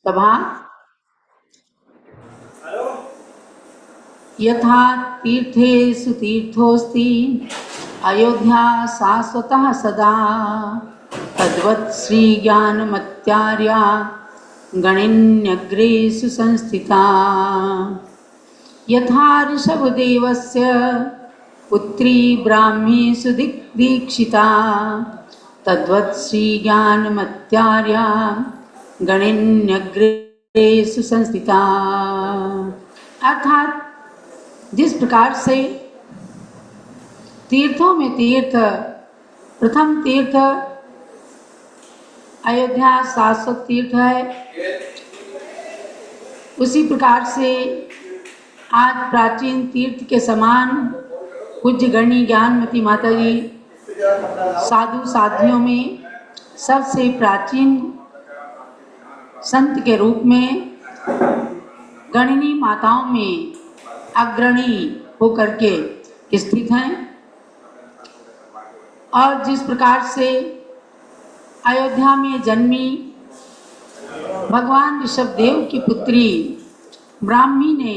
तभा यथा तीर्थेषु तीर्थोऽस्ति अयोध्या शाश्वतः सदा तद्वत् श्रीज्ञानमत्यार्या गणिन्यग्रेषु संस्थिता। यथा ऋषभदेवस्य पुत्री ब्राह्मीषु दीक्षिता तद्वत् श्रीज्ञानमत्यार्या गणिन्यग्रेषु संस्थिता। अर्थात जिस प्रकार से तीर्थों में तीर्थ, प्रथम तीर्थ अयोध्या शाश्वत तीर्थ है, उसी प्रकार से आज प्राचीन तीर्थ के समान पूज्य गणी ज्ञानमती माता जी साधु साध्वियों में सबसे प्राचीन संत के रूप में गणिनी माताओं में अग्रणी होकर के स्थित हैं। और जिस प्रकार से अयोध्या में जन्मी भगवान ऋषभदेव की पुत्री ब्राह्मी ने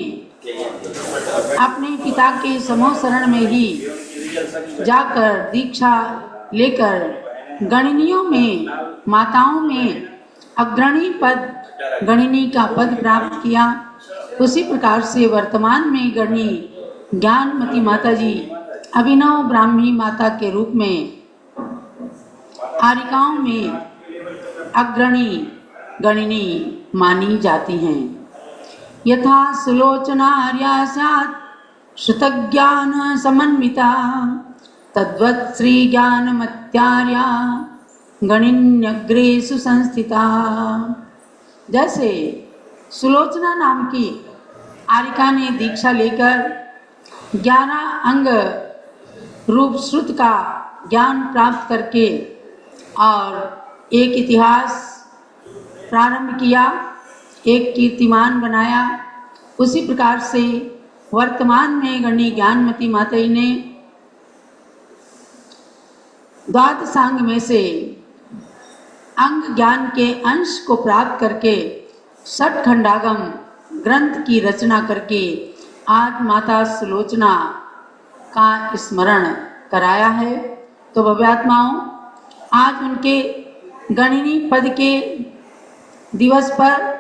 अपने पिता के समूह शरण में ही जाकर दीक्षा लेकर गणिनियों में, माताओं में अग्रणी पद, गणिनी का पद प्राप्त किया, उसी प्रकार से वर्तमान में गणी ज्ञानमती माता जी अभिनव ब्राह्मी माता के रूप में आरिकाओं में अग्रणी गणिनी मानी जाती हैं। यथा सुलोचना आर्या स्यात् श्रुतज्ञान समन्विता तद्वत् श्री ज्ञानमत्यार्या गणिन्यग्रेषु संस्थिता। जैसे सुलोचना नाम की आरिका ने दीक्षा लेकर 11 अंग रूप श्रुत का ज्ञान प्राप्त करके और एक इतिहास प्रारंभ किया, एक कीर्तिमान बनाया, उसी प्रकार से वर्तमान में गणी ज्ञानमती माता जी ने द्वादशांग में से अंग ज्ञान के अंश को प्राप्त करके षटखंडागम ग्रंथ की रचना करके आज माता सुलोचना का स्मरण कराया है। तो भव्यात्माओं, आज उनके गणिनी पद के दिवस पर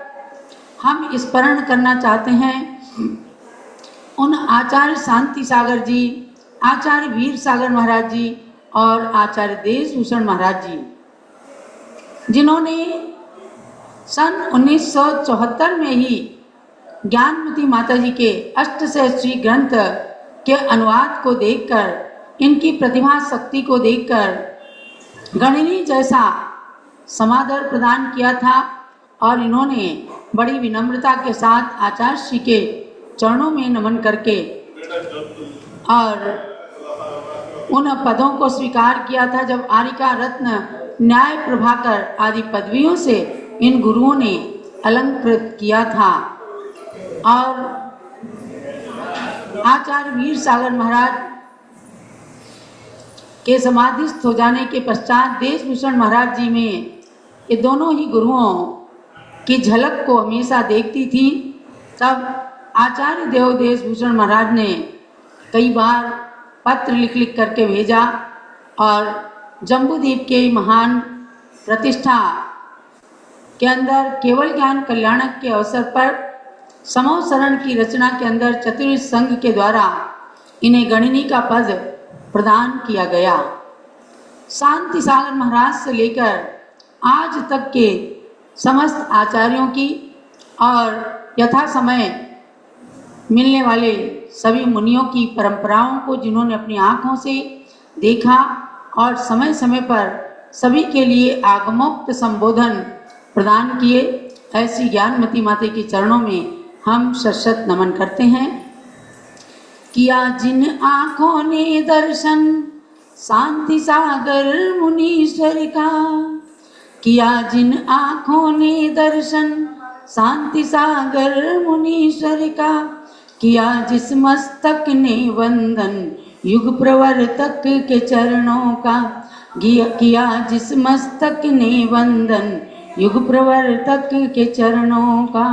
हम स्मरण करना चाहते हैं उन आचार्य शांति सागर जी, आचार्य वीर सागर महाराज जी और आचार्य देशभूषण महाराज जी, जिन्होंने सन 1974 में ही ज्ञानमती माता जी के अष्टसहस्त्री ग्रंथ के अनुवाद को देखकर, इनकी प्रतिभा शक्ति को देखकर गणिनी जैसा समादर प्रदान किया था और इन्होंने बड़ी विनम्रता के साथ आचार्य श्री के चरणों में नमन करके और उन पदों को स्वीकार किया था जब आरिका रत्न, न्याय प्रभाकर आदि पदवियों से इन गुरुओं ने अलंकृत किया था। और आचार्य वीर सागर महाराज के समाधिस्थ हो जाने के पश्चात देशभूषण महाराज जी में ये दोनों ही गुरुओं की झलक को हमेशा देखती थी। तब आचार्य देव देशभूषण महाराज ने कई बार पत्र लिख करके भेजा और जम्बूद्वीप के महान प्रतिष्ठा के अंदर केवल ज्ञान कल्याणक के अवसर पर समूह शरण की रचना के अंदर चतुर्थ संघ के द्वारा इन्हें गणिनी का पद प्रदान किया गया। शांति सागर महाराज से लेकर आज तक के समस्त आचार्यों की और यथा समय मिलने वाले सभी मुनियों की परंपराओं को जिन्होंने अपनी आँखों से देखा और समय समय पर सभी के लिए आगमोक्त संबोधन प्रदान किए, ऐसी ज्ञानमती माता के चरणों में हम शत नमन करते हैं। किया जिन आँखों ने दर्शन शांति सागर मुनीश्वर का, किया जिन आँखों ने दर्शन शांति सागर मुनीश्वर का, किया जिस मस्तक ने वंदन युग प्रवर्तक के चरणों का, किया जिस मस्तक ने वंदन युग प्रवर्तक के चरणों का।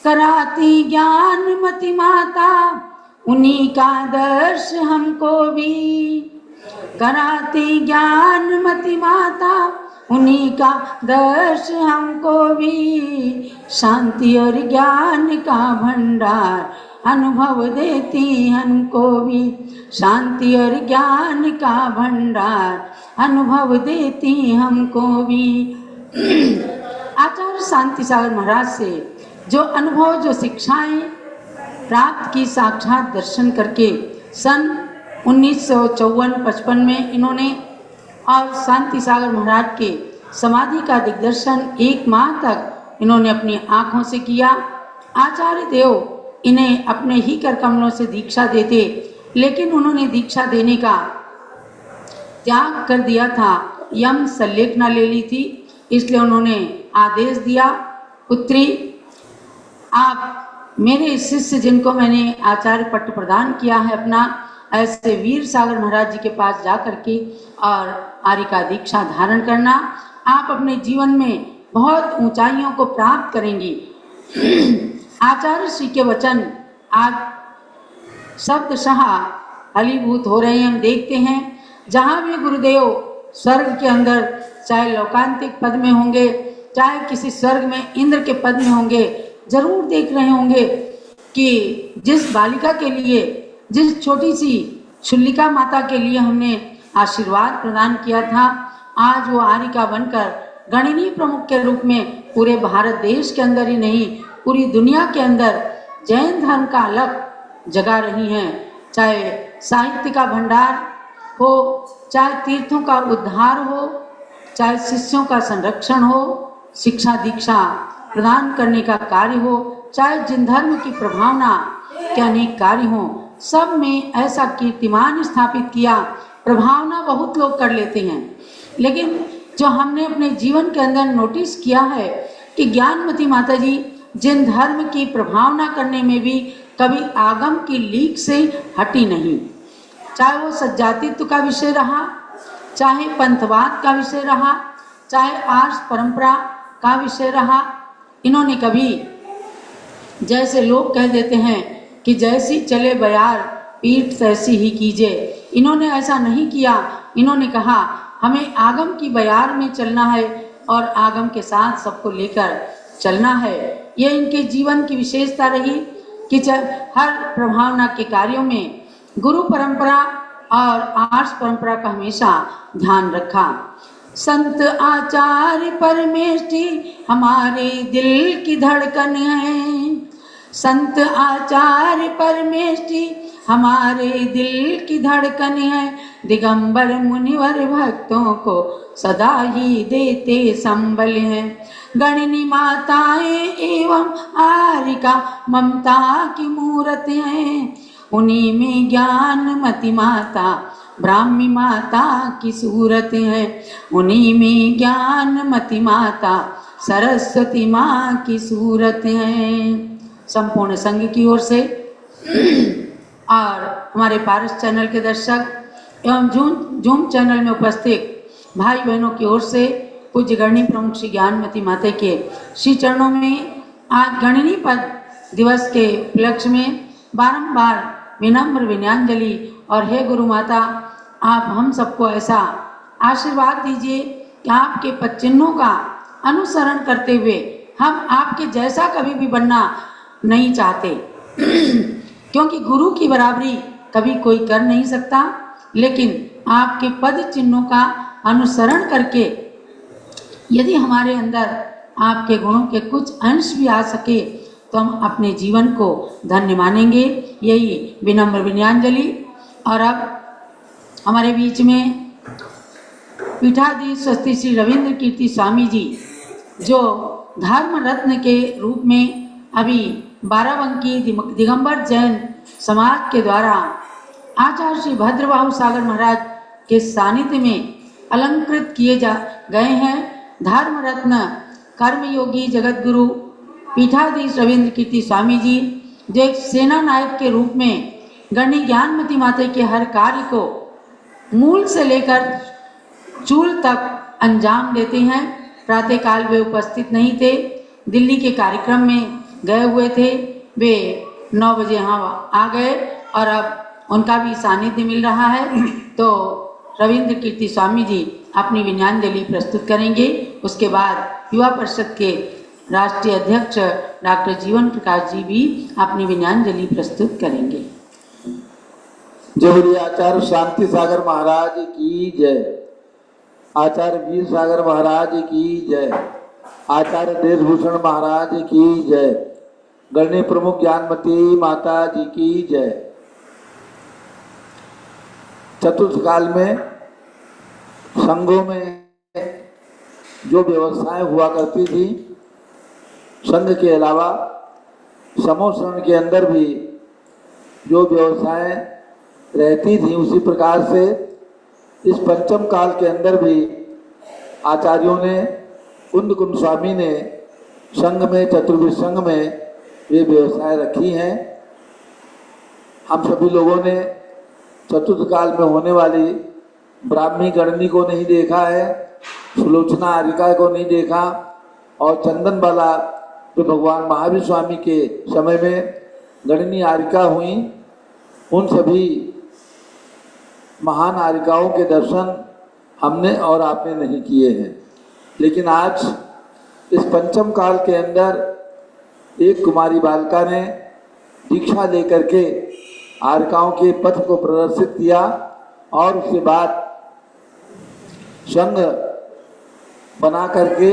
कराती ज्ञान मति माता उन्हीं का दर्श हमको भी, कराती ज्ञान मति माता उन्हीं का दर्श हमको भी। शांति और ज्ञान का भंडार अनुभव देती हमको भी, शांति और ज्ञान का भंडार अनुभव देती हमको भी। आचार्य शांति सागर महाराज से जो अनुभव, जो शिक्षाएं प्राप्त की साक्षात दर्शन करके सन 1954-55 में इन्होंने, और शांति सागर महाराज के समाधि का दिग्दर्शन 1 माह तक इन्होंने अपनी आँखों से किया। आचार्य देव इन्हें अपने ही कर कमलों से दीक्षा देते, लेकिन उन्होंने दीक्षा देने का त्याग कर दिया था, यम संलेखना ले ली थी, इसलिए उन्होंने आदेश दिया, पुत्री आप मेरे शिष्य जिनको मैंने आचार्य पट्ट प्रदान किया है अपना, ऐसे वीर सागर महाराज जी के पास जा करके और आर्य का दीक्षा धारण करना, आप अपने जीवन में बहुत ऊंचाइयों को प्राप्त करेंगी। आचार्य श्री के वचन आज शब्दशः फलीभूत हो रहे हैं। हम देखते हैं जहाँ भी गुरुदेव स्वर्ग के अंदर, चाहे लौकांतिक पद में होंगे, चाहे किसी स्वर्ग में इंद्र के पद में होंगे, जरूर देख रहे होंगे कि जिस बालिका के लिए, जिस छोटी सी शुल्लिका माता के लिए हमने आशीर्वाद प्रदान किया था, आज वो आर्यिका बनकर गणनीय प्रमुख के रूप में पूरे भारत देश के अंदर ही नहीं, पूरी दुनिया के अंदर जैन धर्म का अलग जगा रही हैं। चाहे साहित्य का भंडार हो, चाहे तीर्थों का उद्धार हो, चाहे शिष्यों का संरक्षण हो, शिक्षा दीक्षा प्रदान करने का कार्य हो, चाहे जिन धर्म की प्रभावना के अनेक कार्य हो, सब में ऐसा कीर्तिमान स्थापित किया। प्रभावना बहुत लोग कर लेते हैं, लेकिन जो हमने अपने जीवन के अंदर नोटिस किया है कि ज्ञानमती माता जी जिन धर्म की प्रभावना करने में भी कभी आगम की लीक से हटी नहीं, चाहे वो सज्जातित्व का विषय रहा, चाहे पंथवाद का विषय रहा, चाहे आर्ष परंपरा का विषय रहा, इन्होंने कभी, जैसे लोग कह देते हैं कि जैसी चले बयार पीठ तैसी ही कीजिए, इन्होंने ऐसा नहीं किया। इन्होंने कहा हमें आगम की बयार में चलना है और आगम के साथ सबको लेकर चलना है। ये इनके जीवन की विशेषता रही कि हर प्रभावना के कार्यों में गुरु परंपरा और आर्ष परंपरा का हमेशा ध्यान रखा। संत आचार्य परमेष्ठी हमारे दिल की धड़कन है, संत आचार्य परमेष्ठी हमारे दिल की धड़कन है। दिगंबर मुनिवर भक्तों को सदा ही देते संबल हैं। गणनी माताएं एवं आर्यिका ममता की मूरत हैं, उन्हीं में ज्ञानमती माता ब्राह्मी माता की सूरत है, उन्हीं में ज्ञानमती माता सरस्वती माँ की सूरत है। संपूर्ण संघ की ओर से और हमारे पारस चैनल के दर्शक एवं जूम चैनल में उपस्थित भाई बहनों की ओर से पूज्य गणनी प्रमुख श्री ज्ञानमती माता के श्री चरणों में आज गणनी पद दिवस के उपलक्ष्य में बारंबार विनम्र विनयांजलि और हे गुरु माता, आप हम सबको ऐसा आशीर्वाद दीजिए कि आपके पद चिन्हों का अनुसरण करते हुए हम आपके जैसा कभी भी बनना नहीं चाहते, क्योंकि गुरु की बराबरी कभी कोई कर नहीं सकता, लेकिन आपके पद चिन्हों का अनुसरण करके यदि हमारे अंदर आपके गुणों के कुछ अंश भी आ सके तो हम अपने जीवन को धन्य मानेंगे। यही विनम्र विनयांजलि। और अब हमारे बीच में पीठाधीश स्वस्ति श्री रविंद्र कीर्ति स्वामी जी, जो धर्म रत्न के रूप में अभी बाराबंकी दिगंबर जैन समाज के द्वारा आचार्य श्री भद्रबाहु सागर महाराज के सानिध्य में अलंकृत किए गए हैं। धर्म रत्न कर्मयोगी जगत गुरु पीठाधीश रविंद्र कीर्ति स्वामी जी, जो एक सेना नायक के रूप में गणनी ज्ञानमती माता के हर कार्य को मूल से लेकर चूल तक अंजाम देते हैं। प्रातःकाल वे उपस्थित नहीं थे, दिल्ली के कार्यक्रम में गए हुए थे। वे 9 बजे यहाँ आ गए और अब उनका भी सानिध्य मिल रहा है। तो रविंद्र कीर्ति स्वामी जी अपनी विनयान्जलि प्रस्तुत करेंगे। उसके बाद युवा परिषद के राष्ट्रीय अध्यक्ष डॉक्टर जीवन प्रकाश जी भी अपनी विनयान्जलि प्रस्तुत करेंगे। जय बोलिए आचार्य शांति सागर महाराज की जय, आचार्य वीर सागर महाराज की जय, आचार्य देशभूषण महाराज की जय, गणनीय प्रमुख ज्ञानमती माता जी की जय। चतुर्थ काल में संघों में जो व्यवस्थाएं हुआ करती थी, संघ के अलावा समूह शरण के अंदर भी जो व्यवस्थाएं रहती थी, उसी प्रकार से इस पंचम काल के अंदर भी आचार्यों ने, कुंद कुंद स्वामी ने संघ में, चतुर्विध संघ में ये व्यवस्थाएं रखी हैं। हम सभी लोगों ने चतुर्थ काल में होने वाली ब्राह्मी गणनी को नहीं देखा है, सुलोचना आरिका को नहीं देखा, और चंदनबाला जो भगवान महावीर स्वामी के समय में गणनी आरिका हुई, उन सभी महान आरिकाओं के दर्शन हमने और आपने नहीं किए हैं। लेकिन आज इस पंचम काल के अंदर एक कुमारी बालिका ने दीक्षा लेकर के आरिकाओं के पथ को प्रदर्शित किया और उसके बाद संघ बना करके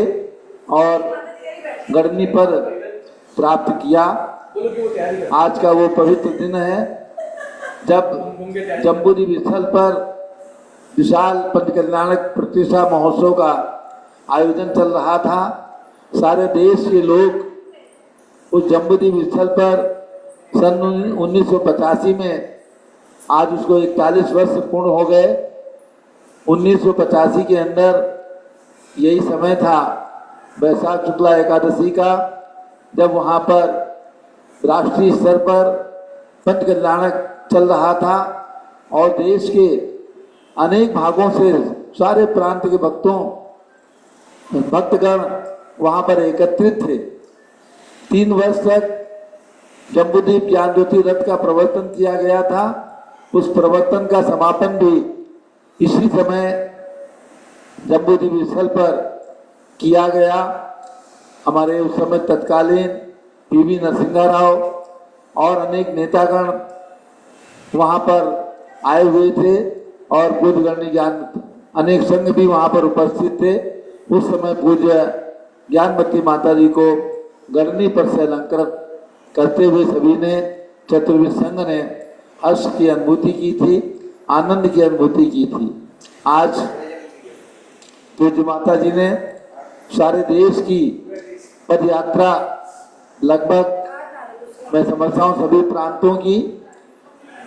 और गणनी पर प्राप्त किया। आज का वो पवित्र दिन है जब जम्बूद्वीप स्थल पर विशाल पंचकल्याणक प्रतिष्ठा महोत्सव का आयोजन चल रहा था। सारे देश के लोग उस जम्बूद्वीप स्थल पर सन 1985 में, आज उसको 41 वर्ष पूर्ण हो गए। 1985 के अंदर यही समय था वैशाख शुक्ला एकादशी का, जब वहाँ पर राष्ट्रीय स्तर पर पंचकल्याणक चल रहा था और देश के अनेक भागों से सारे प्रांत के भक्तगण वहाँ पर एकत्रित थे। 3 वर्ष तक जम्बूद्वीप ज्ञान ज्योति रथ का प्रवर्तन किया गया था। उस प्रवर्तन का समापन भी इसी समय जम्बूद्वीप स्थल पर किया गया। हमारे उस समय तत्कालीन पीवी नरसिंह राव और अनेक नेतागण वहाँ पर आए हुए थे और पूज्य गणनी ज्ञान अनेक संघ भी वहाँ पर उपस्थित थे। उस समय पूज्य ज्ञानमती माता जी को गणनी पर से अलंकृत करते हुए सभी ने, चतुर्विध संघ ने हर्ष की अनुभूति की थी, आनंद की अनुभूति की थी। आज पूज्य माता जी ने सारे देश की पद यात्रा, लगभग मैं समझता हूँ सभी प्रांतों की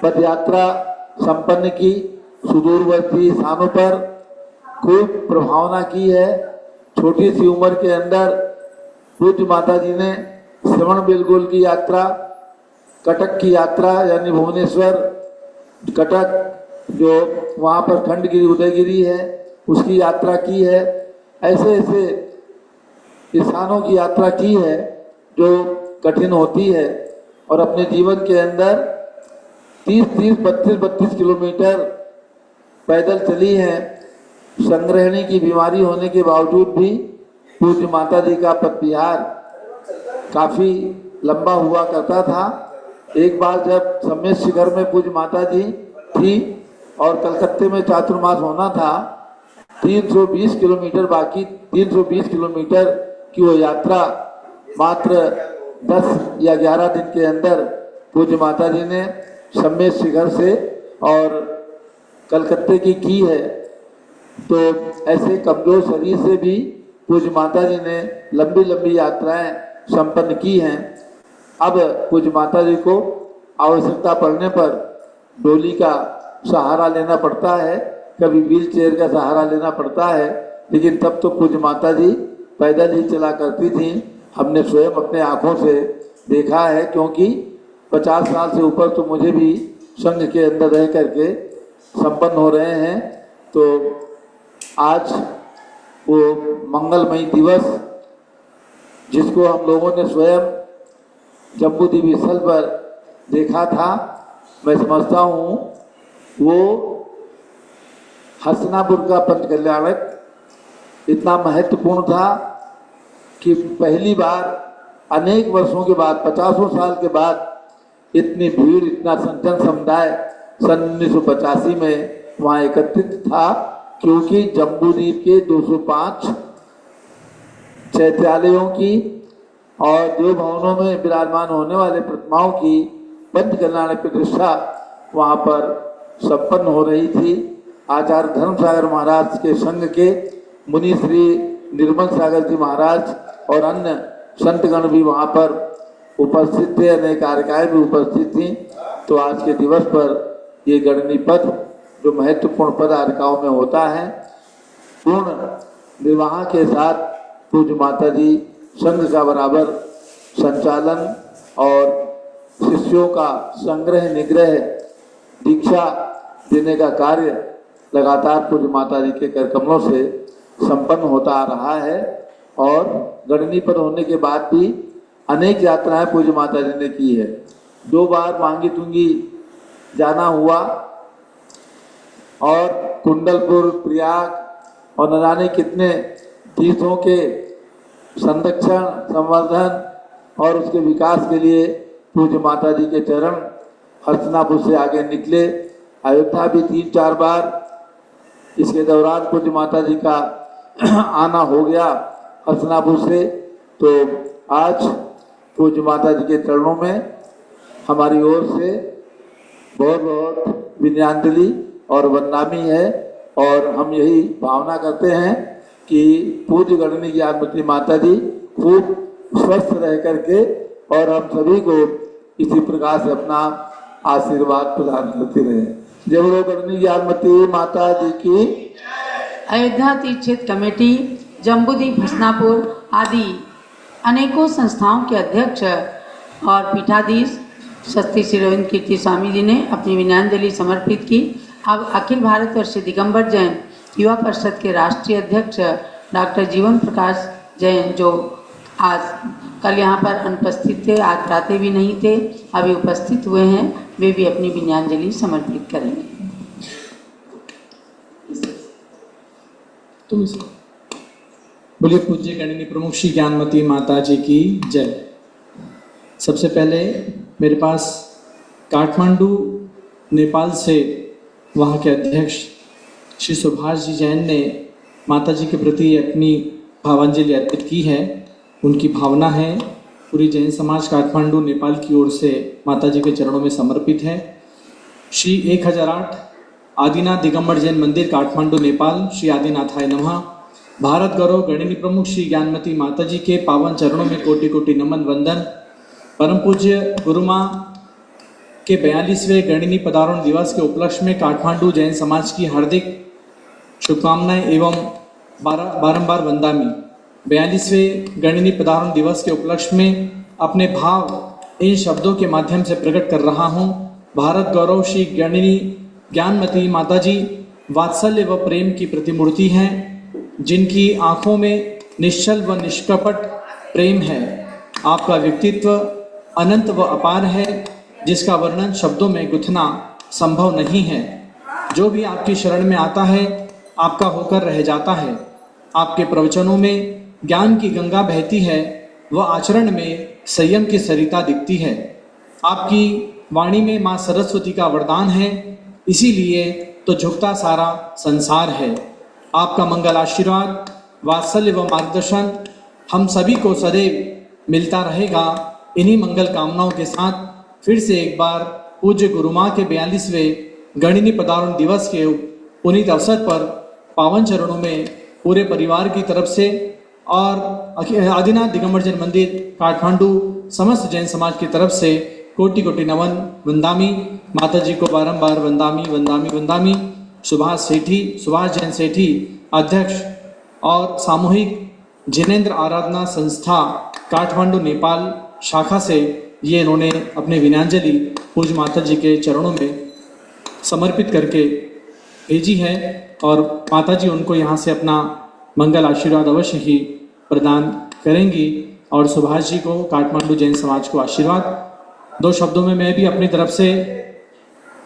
पद यात्रा संपन्न की। सुदूरवर्ती स्थानों पर खूब प्रभावना की है। छोटी सी उम्र के अंदर पूज्य माता जी ने श्रवण बेलगोल की यात्रा, कटक की यात्रा यानी भुवनेश्वर कटक जो वहाँ पर खंडगिरी उदयगिरी है उसकी यात्रा की है। ऐसे ऐसे स्थानों की यात्रा की है जो कठिन होती है और अपने जीवन के अंदर 30-32 किलोमीटर पैदल चली है। संग्रहणी की बीमारी होने के बावजूद भी पूज्य माता जी का पद विहार काफ़ी लंबा हुआ करता था। एक बार जब सम्मेद शिखर में पूज्य माता जी थी और कलकत्ते में चातुर्मास होना था, 320 किलोमीटर बाकी 320 किलोमीटर की वो यात्रा मात्र 10 या 11 दिन के अंदर पूज्य माता जी ने सम्मेद शिखर से और कलकत्ते की है। तो ऐसे कमजोर शरीर से भी पूज्य माता जी ने लंबी लंबी यात्राएं संपन्न की हैं। अब पूज्य माता जी को आवश्यकता पड़ने पर डोली का सहारा लेना पड़ता है, कभी व्हील चेयर का सहारा लेना पड़ता है, लेकिन तब तो पूज्य माता जी पैदल ही चला करती थी। हमने स्वयं अपने आँखों से देखा है, क्योंकि 50 साल से ऊपर तो मुझे भी संघ के अंदर रह करके संपन्न हो रहे हैं। तो आज वो मंगलमय दिवस जिसको हम लोगों ने स्वयं जम्बूद्वीप स्थल पर देखा था, मैं समझता हूँ वो हस्तिनापुर का पंच कल्याणक इतना महत्वपूर्ण था कि पहली बार अनेक वर्षों के बाद, 50 साल के बाद इतनी भीड़, इतना जन समुदाय सन 1985 में वहाँ एकत्रित था, क्योंकि जम्बूद्वीप के 205 चैत्यालयों की और देव भवनों में विराजमान होने वाले प्रतिमाओं की पंच कल्याण प्रतिष्ठा वहाँ पर संपन्न हो रही थी। आचार्य धर्मसागर महाराज के संघ के मुनि श्री निर्मल सागर जी महाराज और अन्य संतगण भी वहाँ पर उपस्थित थे, अनेक कारिकाएँ भी उपस्थित थीं। तो आज के दिवस पर ये गणनी पद जो महत्वपूर्ण पद आरिकाओं में होता है, पूर्ण निर्वाह के साथ पूज्य माता जी संघ का बराबर संचालन और शिष्यों का संग्रह निग्रह दीक्षा देने का कार्य लगातार पूज्य माता जी के कर कमलों से संपन्न होता आ रहा है। और गणनी पद होने के बाद भी अनेक यात्राएं पूज्य माता जी ने की है। 2 बार मांगी तुंगी जाना हुआ और कुंडलपुर, प्रयाग और न जाने कितने तीर्थों के संरक्षण, संवर्धन और उसके विकास के लिए पूज्य माता जी के चरण हस्तिनापुर से आगे निकले। अयोध्या भी 3-4 बार इसके दौरान पूज्य माता जी का आना हो गया हस्तिनापुर से। तो आज पूज्य माता जी के चरणों में हमारी ओर से बहुत बहुत विनयान्जलि और वंदनामी है। और हम यही भावना करते हैं कि पूज्य गणनी ज्ञानमती माता जी खूब स्वस्थ रह करके और हम सभी को इसी प्रकार से अपना आशीर्वाद प्रदान करते रहे। जय बोलो गणनी ज्ञानमती माता जी की। अयोध्या तीर्थ क्षेत्र कमेटी, जम्बूद्वीप हस्तिनापुर आदि अनेकों संस्थाओं के अध्यक्ष और पीठाधीश शस्त्री श्री रविंद्र कीर्ति स्वामी जी ने अपनी विनयान्जलि समर्पित की। अब अखिल भारत वर्ष दिगंबर जैन युवा परिषद के राष्ट्रीय अध्यक्ष डॉक्टर जीवन प्रकाश जैन, जो आज कल यहाँ पर अनुपस्थित थे, आज प्रातः भी नहीं थे, अभी उपस्थित हुए हैं, वे भी अपनी विनयान्जलि समर्पित करेंगे। बोलिए पूज्य गणनी प्रमुख श्री ज्ञानमती माता जी की जय। सबसे पहले मेरे पास काठमांडू नेपाल से वहाँ के अध्यक्ष श्री सुभाष जी जैन ने माता जी के प्रति अपनी भावांजलि अर्पित की है। उनकी भावना है पूरी जैन समाज काठमांडू नेपाल की ओर से माता जी के चरणों में समर्पित है। श्री 1008 आदिनाथ दिगंबर जैन मंदिर काठमांडू नेपाल, श्री आदिनाथाय नमः। भारत गौरव गणनी प्रमुख श्री ज्ञानमती माता जी के पावन चरणों में कोटि कोटि नमन वंदन। परम पूज्य गुरु माँ के 42वें गणनी पदारोहण दिवस के उपलक्ष्य में काठमांडू जैन समाज की हार्दिक शुभकामनाएं एवं बारंबार वंदामी। 42वें गणनी पदारोहण दिवस के उपलक्ष्य में अपने भाव इन शब्दों के माध्यम से प्रकट कर रहा हूँ। भारत गौरव श्री गणनी ज्ञानमती माता जी वात्सल्य व प्रेम की प्रतिमूर्ति हैं, जिनकी आंखों में निश्चल व निष्कपट प्रेम है। आपका व्यक्तित्व अनंत व अपार है, जिसका वर्णन शब्दों में गुथना संभव नहीं है। जो भी आपकी शरण में आता है आपका होकर रह जाता है। आपके प्रवचनों में ज्ञान की गंगा बहती है व आचरण में संयम की सरिता दिखती है। आपकी वाणी में माँ सरस्वती का वरदान है, इसीलिए तो झुकता सारा संसार है। आपका मंगल आशीर्वाद, वात्सल्य व मार्गदर्शन हम सभी को सदैव मिलता रहेगा। इन्हीं मंगल कामनाओं के साथ फिर से एक बार पूज्य गुरु माँ के 42वें गणनी पदारोहण दिवस के पुनीत अवसर पर पावन चरणों में पूरे परिवार की तरफ से और आदिनाथ दिगंबर जैन मंदिर काठमांडू समस्त जैन समाज की तरफ से कोटि कोटि नमन वंदामी। माता जी को बारंबार वंदामी वंदामी वंदामी। सुभाष जैन सेठी अध्यक्ष और सामूहिक जिनेन्द्र आराधना संस्था काठमांडू नेपाल शाखा से ये इन्होंने अपने विनयान्जलि पूज्य माता जी के चरणों में समर्पित करके भेजी है और माता जी उनको यहाँ से अपना मंगल आशीर्वाद अवश्य ही प्रदान करेंगी और सुभाष जी को, काठमांडू जैन समाज को आशीर्वाद। 2 शब्दों में मैं भी अपनी तरफ से,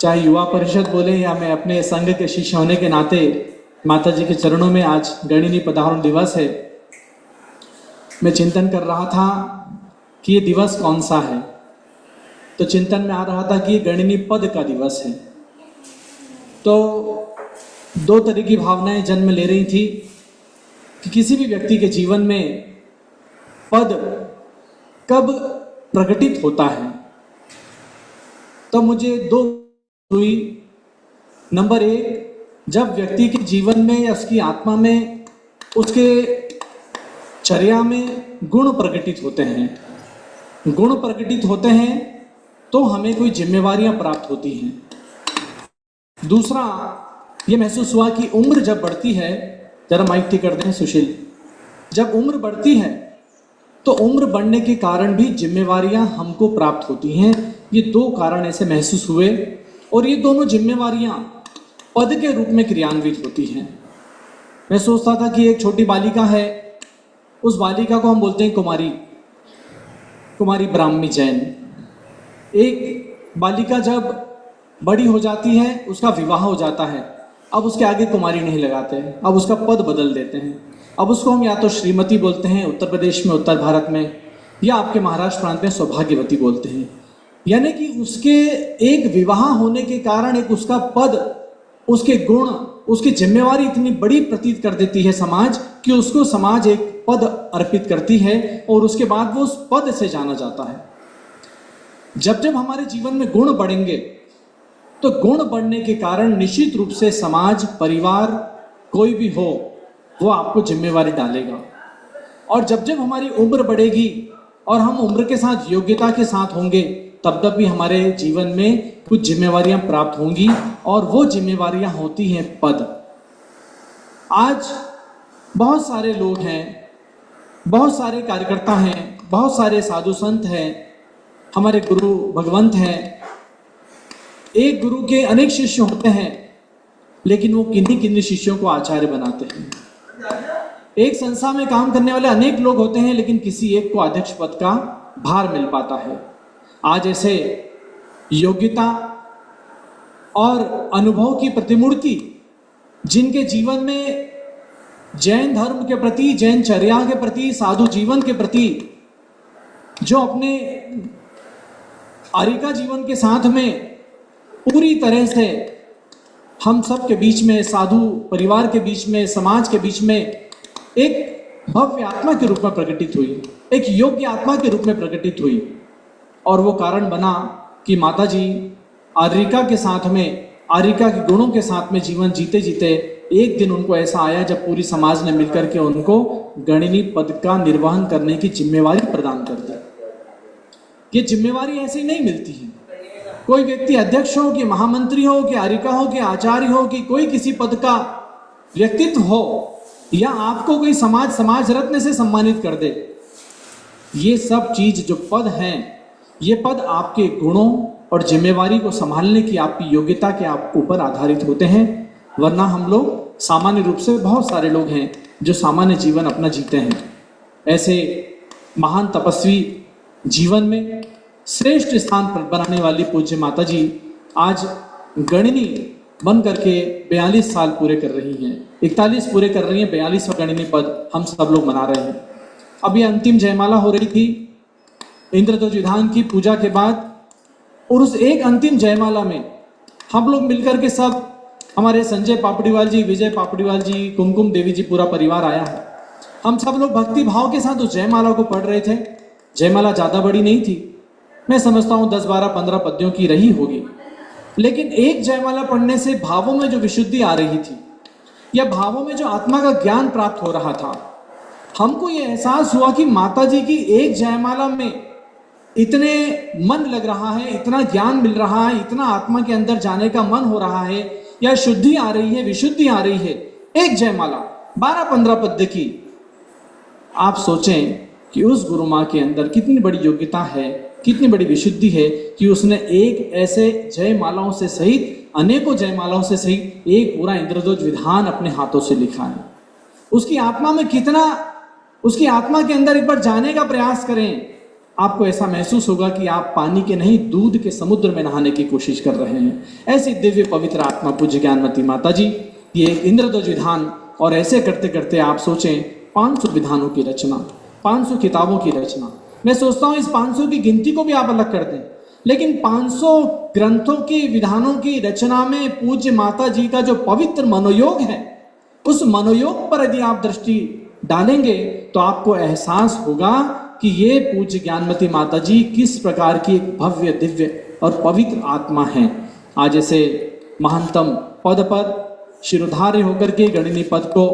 चाहे युवा परिषद बोले या मैं अपने संघ के शिष्य होने के नाते, माता जी के चरणों में, आज गणिनी पधारण दिवस है, मैं चिंतन कर रहा था कि ये दिवस कौन सा है। तो चिंतन में आ रहा था कि ये गणिनी पद का दिवस है। तो 2 तरह की भावनाएं जन्म ले रही थी कि किसी भी व्यक्ति के जीवन में पद कब प्रकटित होता है। तो मुझे 2 हुई। नंबर 1, जब व्यक्ति के जीवन में या उसकी आत्मा में, उसके चर्या में गुण प्रकटित होते हैं। गुण प्रकटित होते हैं तो हमें कोई जिम्मेवारियां प्राप्त होती हैं। दूसरा, ये महसूस हुआ कि उम्र जब बढ़ती है, जरा माइक ठीक कर दें सुशील, जब उम्र बढ़ती है तो उम्र बढ़ने के कारण भी जिम्मेवारियां हमको प्राप्त होती हैं। ये 2 कारण ऐसे महसूस हुए और ये दोनों जिम्मेवारियां पद के रूप में क्रियान्वित होती हैं। मैं सोचता था कि एक छोटी बालिका है, उस बालिका को हम बोलते हैं कुमारी, कुमारी ब्राह्मी जैन। एक बालिका जब बड़ी हो जाती है, उसका विवाह हो जाता है, अब उसके आगे कुमारी नहीं लगाते हैं, अब उसका पद बदल देते हैं। अब उसको हम या तो श्रीमती बोलते हैं उत्तर प्रदेश में, उत्तर भारत में, या आपके महाराष्ट्र प्रांत में सौभाग्यवती बोलते हैं। यानी कि उसके एक विवाह होने के कारण एक उसका पद, उसके गुण, उसकी जिम्मेवारी इतनी बड़ी प्रतीत कर देती है समाज, कि उसको समाज एक पद अर्पित करती है और उसके बाद वो उस पद से जाना जाता है। जब जब हमारे जीवन में गुण बढ़ेंगे तो गुण बढ़ने के कारण निश्चित रूप से समाज, परिवार, कोई भी हो, वो आपको जिम्मेवारी डालेगा। और जब जब हमारी उम्र बढ़ेगी और हम उम्र के साथ, योग्यता के साथ होंगे, तब तब भी हमारे जीवन में कुछ जिम्मेवारियां प्राप्त होंगी और वो जिम्मेवारियां होती हैं पद। आज बहुत सारे लोग हैं, बहुत सारे कार्यकर्ता हैं, बहुत सारे साधु संत हैं, हमारे गुरु भगवंत हैं। एक गुरु के अनेक शिष्य होते हैं, लेकिन वो किन्हीं किन्हीं शिष्यों को आचार्य बनाते हैं। एक संस्था में काम करने वाले अनेक लोग होते हैं, लेकिन किसी एक को अध्यक्ष पद का भार मिल पाता है। आज ऐसे योग्यता और अनुभव की प्रतिमूर्ति, जिनके जीवन में जैन धर्म के प्रति, जैन चर्या के प्रति, साधु जीवन के प्रति, जो अपने आरिका जीवन के साथ में पूरी तरह से हम सब के बीच में, साधु परिवार के बीच में, समाज के बीच में एक भव्य आत्मा के रूप में प्रकटित हुई, एक योग्य आत्मा के रूप में प्रकटित हुई। और वो कारण बना कि माता जी आरिका के साथ में, आरिका के गुणों के साथ में जीवन जीते जीते एक दिन उनको ऐसा आया जब पूरी समाज ने मिलकर के उनको गणिनी पद का निर्वहन करने की जिम्मेवारी प्रदान कर दी। ये जिम्मेवारी ऐसे ही नहीं मिलती है। कोई व्यक्ति अध्यक्ष हो कि महामंत्री हो कि आरिका हो कि आचार्य हो कि कोई किसी पद का व्यक्तित्व हो, या आपको कोई समाज रत्न से सम्मानित कर दे, ये सब चीज जो पद हैं, ये पद आपके गुणों और जिम्मेवारी को संभालने की आपकी योग्यता के आप ऊपर आधारित होते हैं। वरना हम लोग सामान्य रूप से, बहुत सारे लोग हैं जो सामान्य जीवन अपना जीते हैं। ऐसे महान तपस्वी जीवन में श्रेष्ठ स्थान पर बनाने वाली पूज्य माता जी आज गणिनी बन करके 42 साल पूरे कर रही हैं, 41 पूरे कर रही हैं, 42वां गणिनी पद हम सब लोग मना रहे हैं। अभी अंतिम जयमाला हो रही थी इंद्रध्वज विधान की पूजा के बाद, और उस एक अंतिम जयमाला में हम लोग मिलकर के सब, हमारे संजय पापड़ीवाल जी, विजय पापड़ीवाल जी, कुमकुम देवी जी, पूरा परिवार आया है। हम सब लोग भक्ति भाव के साथ उस जयमाला को पढ़ रहे थे। जयमाला ज़्यादा बड़ी नहीं थी, मैं समझता हूँ 10, 12, 15 पद्यों की रही होगी, लेकिन एक जयमाला पढ़ने से भावों में जो विशुद्धि आ रही थी, या भावों में जो आत्मा का ज्ञान प्राप्त हो रहा था, हमको ये एहसास हुआ कि माता जी की एक जयमाला में इतने मन लग रहा है, इतना ज्ञान मिल रहा है, इतना आत्मा के अंदर जाने का मन हो रहा है, या शुद्धि आ रही है, विशुद्धि आ रही है। एक जयमाला 12-15 पद्य की, आप सोचें कि उस गुरु माँ के अंदर कितनी बड़ी योग्यता है, कितनी बड़ी विशुद्धि है कि उसने एक ऐसे जयमालाओं से सहित, अनेकों जयमालाओं से सहित एक पूरा इंद्रध्वज विधान अपने हाथों से लिखा है। उसकी आत्मा में कितना, उसकी आत्मा के अंदर एक बार जाने का प्रयास करें, आपको ऐसा महसूस होगा कि आप पानी के नहीं दूध के समुद्र में नहाने की कोशिश कर रहे हैं। ऐसी दिव्य पवित्र आत्मा पूज्य ज्ञानमती माता जी, ये इंद्रध्वज विधान, और ऐसे करते करते आप सोचें 500 विधानों की रचना, 500 किताबों की रचना। मैं सोचता हूँ इस 500 की गिनती को भी आप अलग कर दें, लेकिन 500 ग्रंथों की विधानों की रचना में पूज्य माता जी का जो पवित्र मनोयोग है, उस मनोयोग पर यदि आप दृष्टि डालेंगे तो आपको एहसास होगा कि ये पूज्य ज्ञानमती माता जी किस प्रकार की एक भव्य दिव्य और पवित्र आत्मा है। आज ऐसे महानतम पद पर शिरोधार्य होकर के गणिनी पद को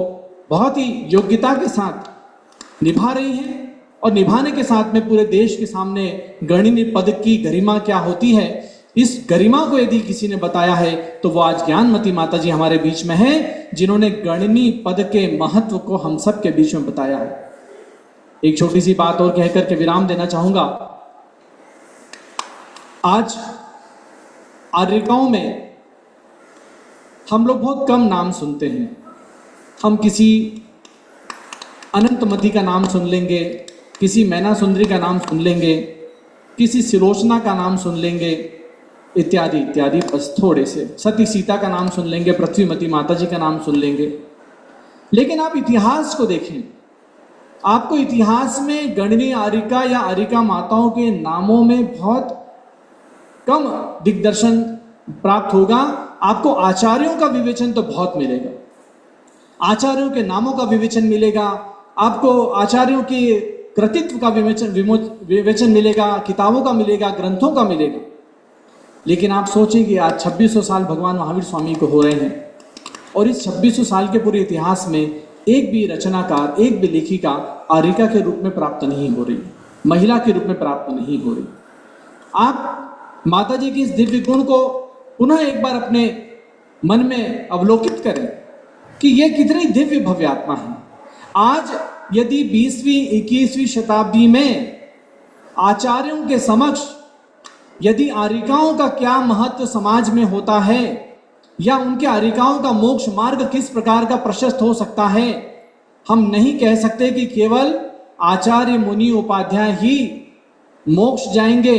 बहुत ही योग्यता के साथ निभा रही हैं, और निभाने के साथ में पूरे देश के सामने गणिनी पद की गरिमा क्या होती है, इस गरिमा को यदि किसी ने बताया है तो वो आज ज्ञानमती माता जी हमारे बीच में हैं, जिन्होंने गणिनी पद के महत्व को हम सब के बीच में बताया है। एक छोटी सी बात और कहकर के विराम देना चाहूंगा। आज आर्यिकाओं में हम लोग बहुत कम नाम सुनते हैं। हम किसी अनंतमती का नाम सुन लेंगे, किसी मैना सुंदरी का नाम सुन लेंगे, किसी सिलोचना का नाम सुन लेंगे, इत्यादि इत्यादि, बस थोड़े से। सती सीता का नाम सुन लेंगे, पृथ्वीमती माता जी का नाम सुन लेंगे। लेकिन आप इतिहास को देखें, आपको इतिहास में गणनी आर्यिका या आर्यिका माताओं के नामों में बहुत कम दिग्दर्शन प्राप्त होगा। आपको आचार्यों का विवेचन तो बहुत मिलेगा, आचार्यों के नामों का विवेचन मिलेगा, आपको आचार्यों के कृतित्व का विवेचन मिलेगा, किताबों का मिलेगा, ग्रंथों का मिलेगा। लेकिन आप सोचें कि आज 2600 साल भगवान महावीर स्वामी को हो रहे हैं, और इस 2600 साल के पूरे इतिहास में एक भी रचनाकार, एक भी लेखिका आर्यिका के रूप में प्राप्त नहीं हो रही, महिला के रूप में प्राप्त नहीं हो रही। आप माता जी की इस दिव्य गुण को पुनः एक बार अपने मन में अवलोकित करें कि यह कितनी दिव्य भव्य आत्मा है। आज यदि 20वीं 21वीं शताब्दी में आचार्यों के समक्ष यदि आर्यिकाओं का क्या महत्व समाज में होता है, या उनके आर्यिकाओं का मोक्ष मार्ग किस प्रकार का प्रशस्त हो सकता है, हम नहीं कह सकते कि केवल आचार्य मुनि उपाध्याय ही मोक्ष जाएंगे।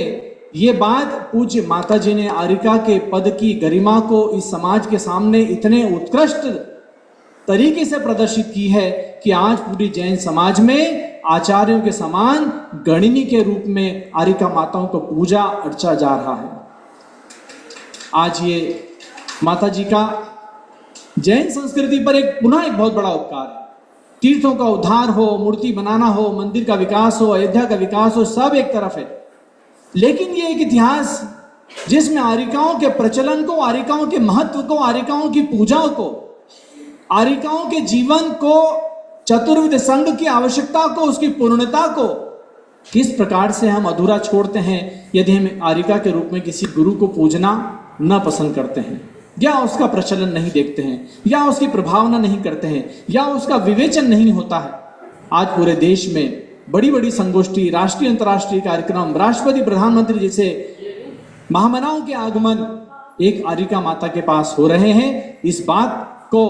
ये बात पूज्य माता जी ने आर्यिका के पद की गरिमा को इस समाज के सामने इतने उत्कृष्ट तरीके से प्रदर्शित की है कि आज पूरी जैन समाज में आचार्यों के समान गणिनी के रूप में आर्यिका माताओं को पूजा अर्चा जा रहा है। आज ये माता जी का जैन संस्कृति पर पुनः एक बहुत बड़ा उपकार है। तीर्थों का उद्धार हो, मूर्ति बनाना हो, मंदिर का विकास हो, अयोध्या का विकास हो, सब एक तरफ है। लेकिन ये एक इतिहास जिसमें आर्यिकाओं के प्रचलन को, आर्यिकाओं के महत्व को, आर्यिकाओं की पूजा को, आर्यिकाओं के जीवन को, चतुर्विध संघ की आवश्यकता को, उसकी पूर्णता को किस प्रकार से हम अधूरा छोड़ते हैं यदि हम आर्यिका के रूप में किसी गुरु को पूजना न पसंद करते हैं, या उसका प्रचलन नहीं देखते हैं, या उसकी प्रभावना नहीं करते हैं, या उसका विवेचन नहीं होता है। आज पूरे देश में बड़ी बड़ी संगोष्ठी, राष्ट्रीय अंतर्राष्ट्रीय कार्यक्रम, राष्ट्रपति प्रधानमंत्री जैसे महामनाओं के आगमन एक आर्यिका माता के पास हो रहे हैं। इस बात को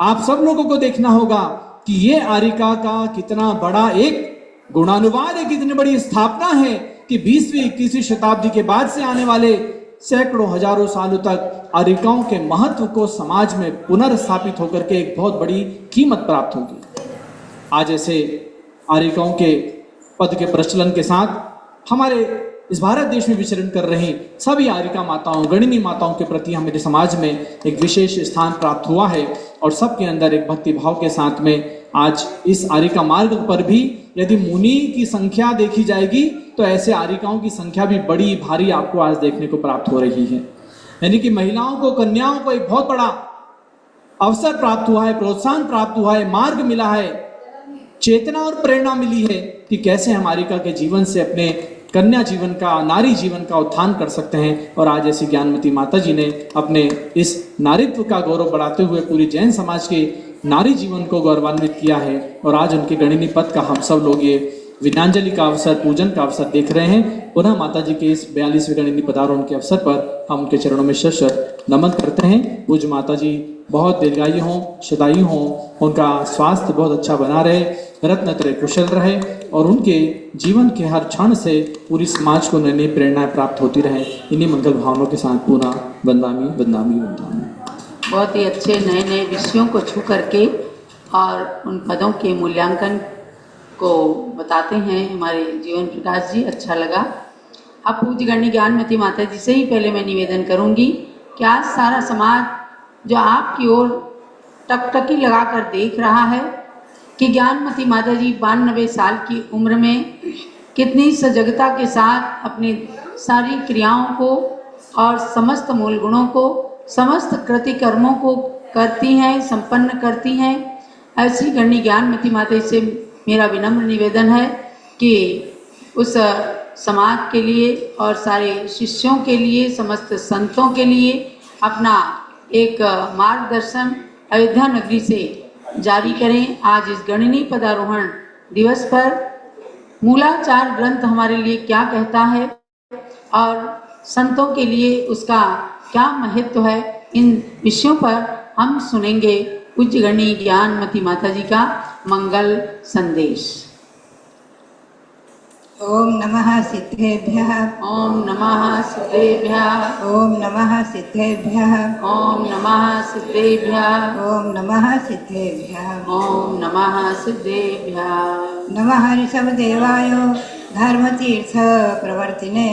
आप सब लोगों को देखना होगा कि ये आर्यिका का कितना बड़ा एक गुणानुवाद है, कितनी बड़ी स्थापना है कि 20वीं 21वीं शताब्दी के बाद से आने वाले सैकड़ों हजारों सालों तक आर्यिकाओं के महत्व को समाज में पुनर्स्थापित होकर के एक बहुत बड़ी कीमत प्राप्त होगी। आज ऐसे आर्यिकाओं के पद के प्रचलन के साथ हमारे इस भारत देश में विचरण कर रही सभी आर्यिका माताओं, गणिनी माताओं के प्रति हमारे समाज में एक विशेष स्थान प्राप्त हुआ है, और सबके अंदर एक भक्ति भाव के साथ में आज इस आर्यिका मार्ग पर भी यदि मुनि की संख्या देखी जाएगी तो ऐसे आर्यिकाओं की संख्या भी बड़ी भारी आपको आज देखने को प्राप्त हो रही है। यानी कि महिलाओं को, कन्याओं को एक बहुत बड़ा अवसर प्राप्त हुआ है, प्रोत्साहन प्राप्त हुआ है, मार्ग मिला है, चेतना और प्रेरणा मिली है कि कैसे हम आर्यिका के जीवन से अपने कन्या जीवन का, नारी जीवन का उत्थान कर सकते हैं। और आज ऐसी ज्ञानमती माता जी ने अपने इस नारीत्व का गौरव बढ़ाते हुए पूरी जैन समाज के नारी जीवन को गौरवान्वित किया है। और आज उनके गणिनी पद का हम सब लोग ये विद्यांजलि का अवसर, पूजन का अवसर देख रहे हैं। पुनः माता जी के इस 42वें गणिनी पदारोहण के अवसर पर हम उनके चरणों में शत नमन करते हैं। पूज्य माता जी बहुत दीर्घायु हों, शतायु हों, उनका स्वास्थ्य बहुत अच्छा बना रहे, रत्नत्रय कुशल रहे और उनके जीवन के हर क्षण से पूरी समाज को नई नई प्रेरणाएं प्राप्त होती रहे। इन्हीं मंगल भावनाओं के साथ पुनः वंदनामी वंदनामी वंदनामी। बहुत ही अच्छे नए नए विषयों को छू करके और उन पदों के मूल्यांकन को बताते हैं हमारे जीवन प्रकाश जी, अच्छा लगा। अब पूज्य गण्य ज्ञानमती माता जी से ही पहले मैं निवेदन करूंगी कि आज सारा समाज जो आपकी ओर टकटकी लगाकर देख रहा है कि ज्ञानमती माता जी 92 साल की उम्र में कितनी सजगता के साथ अपनी सारी क्रियाओं को और समस्त मूल गुणों को, समस्त कृति कर्मों को करती हैं, संपन्न करती हैं। ऐसी गण्य ज्ञानमती माता जी से मेरा विनम्र निवेदन है कि उस समाज के लिए और सारे शिष्यों के लिए, समस्त संतों के लिए अपना एक मार्गदर्शन अयोध्या नगरी से जारी करें। आज इस गणनीय पदारोहण दिवस पर मूलाचार ग्रंथ हमारे लिए क्या कहता है और संतों के लिए उसका क्या महत्व है, इन विषयों पर हम सुनेंगे पूज्य गणनीय ज्ञानमती माता जी का मंगल संदेश। ओम नमः सिद्धेभ्यः। ओम नमः सिद्धेभ्यः। ओम नमः सिद्धेभ्यः। ओम नमः सिद्धेभ्यः। ओम नमः सिद्धेभ्यः। ओम नमः सिद्धेभ्यः। नमः ऋषभदेवाय धर्मतीर्थ प्रवर्तिने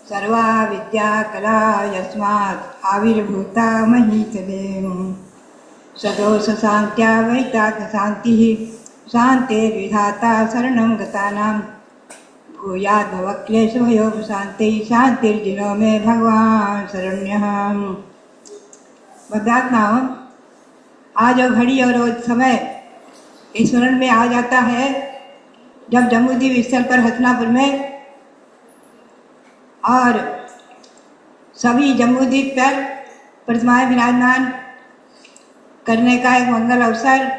सर्वा विद्या कला यस्मात् आविर्भूता महीतले सदोष शांत्या वैताक शांतिः शान्तिर्विधाता शरणं गतानां भूयात् भवक्लेशभयोः शान्तिः शान्तिर्दिनो मे भगवान शरण्यः। बदात्नाम आज और घड़ी और रोज समय स्मरण में आ जाता है जब जम्बूद्वीप स्थल पर हसनापुर में और सभी जम्बूद्वीप पर प्रतिमाएं विराजमान करने का एक मंगल अवसर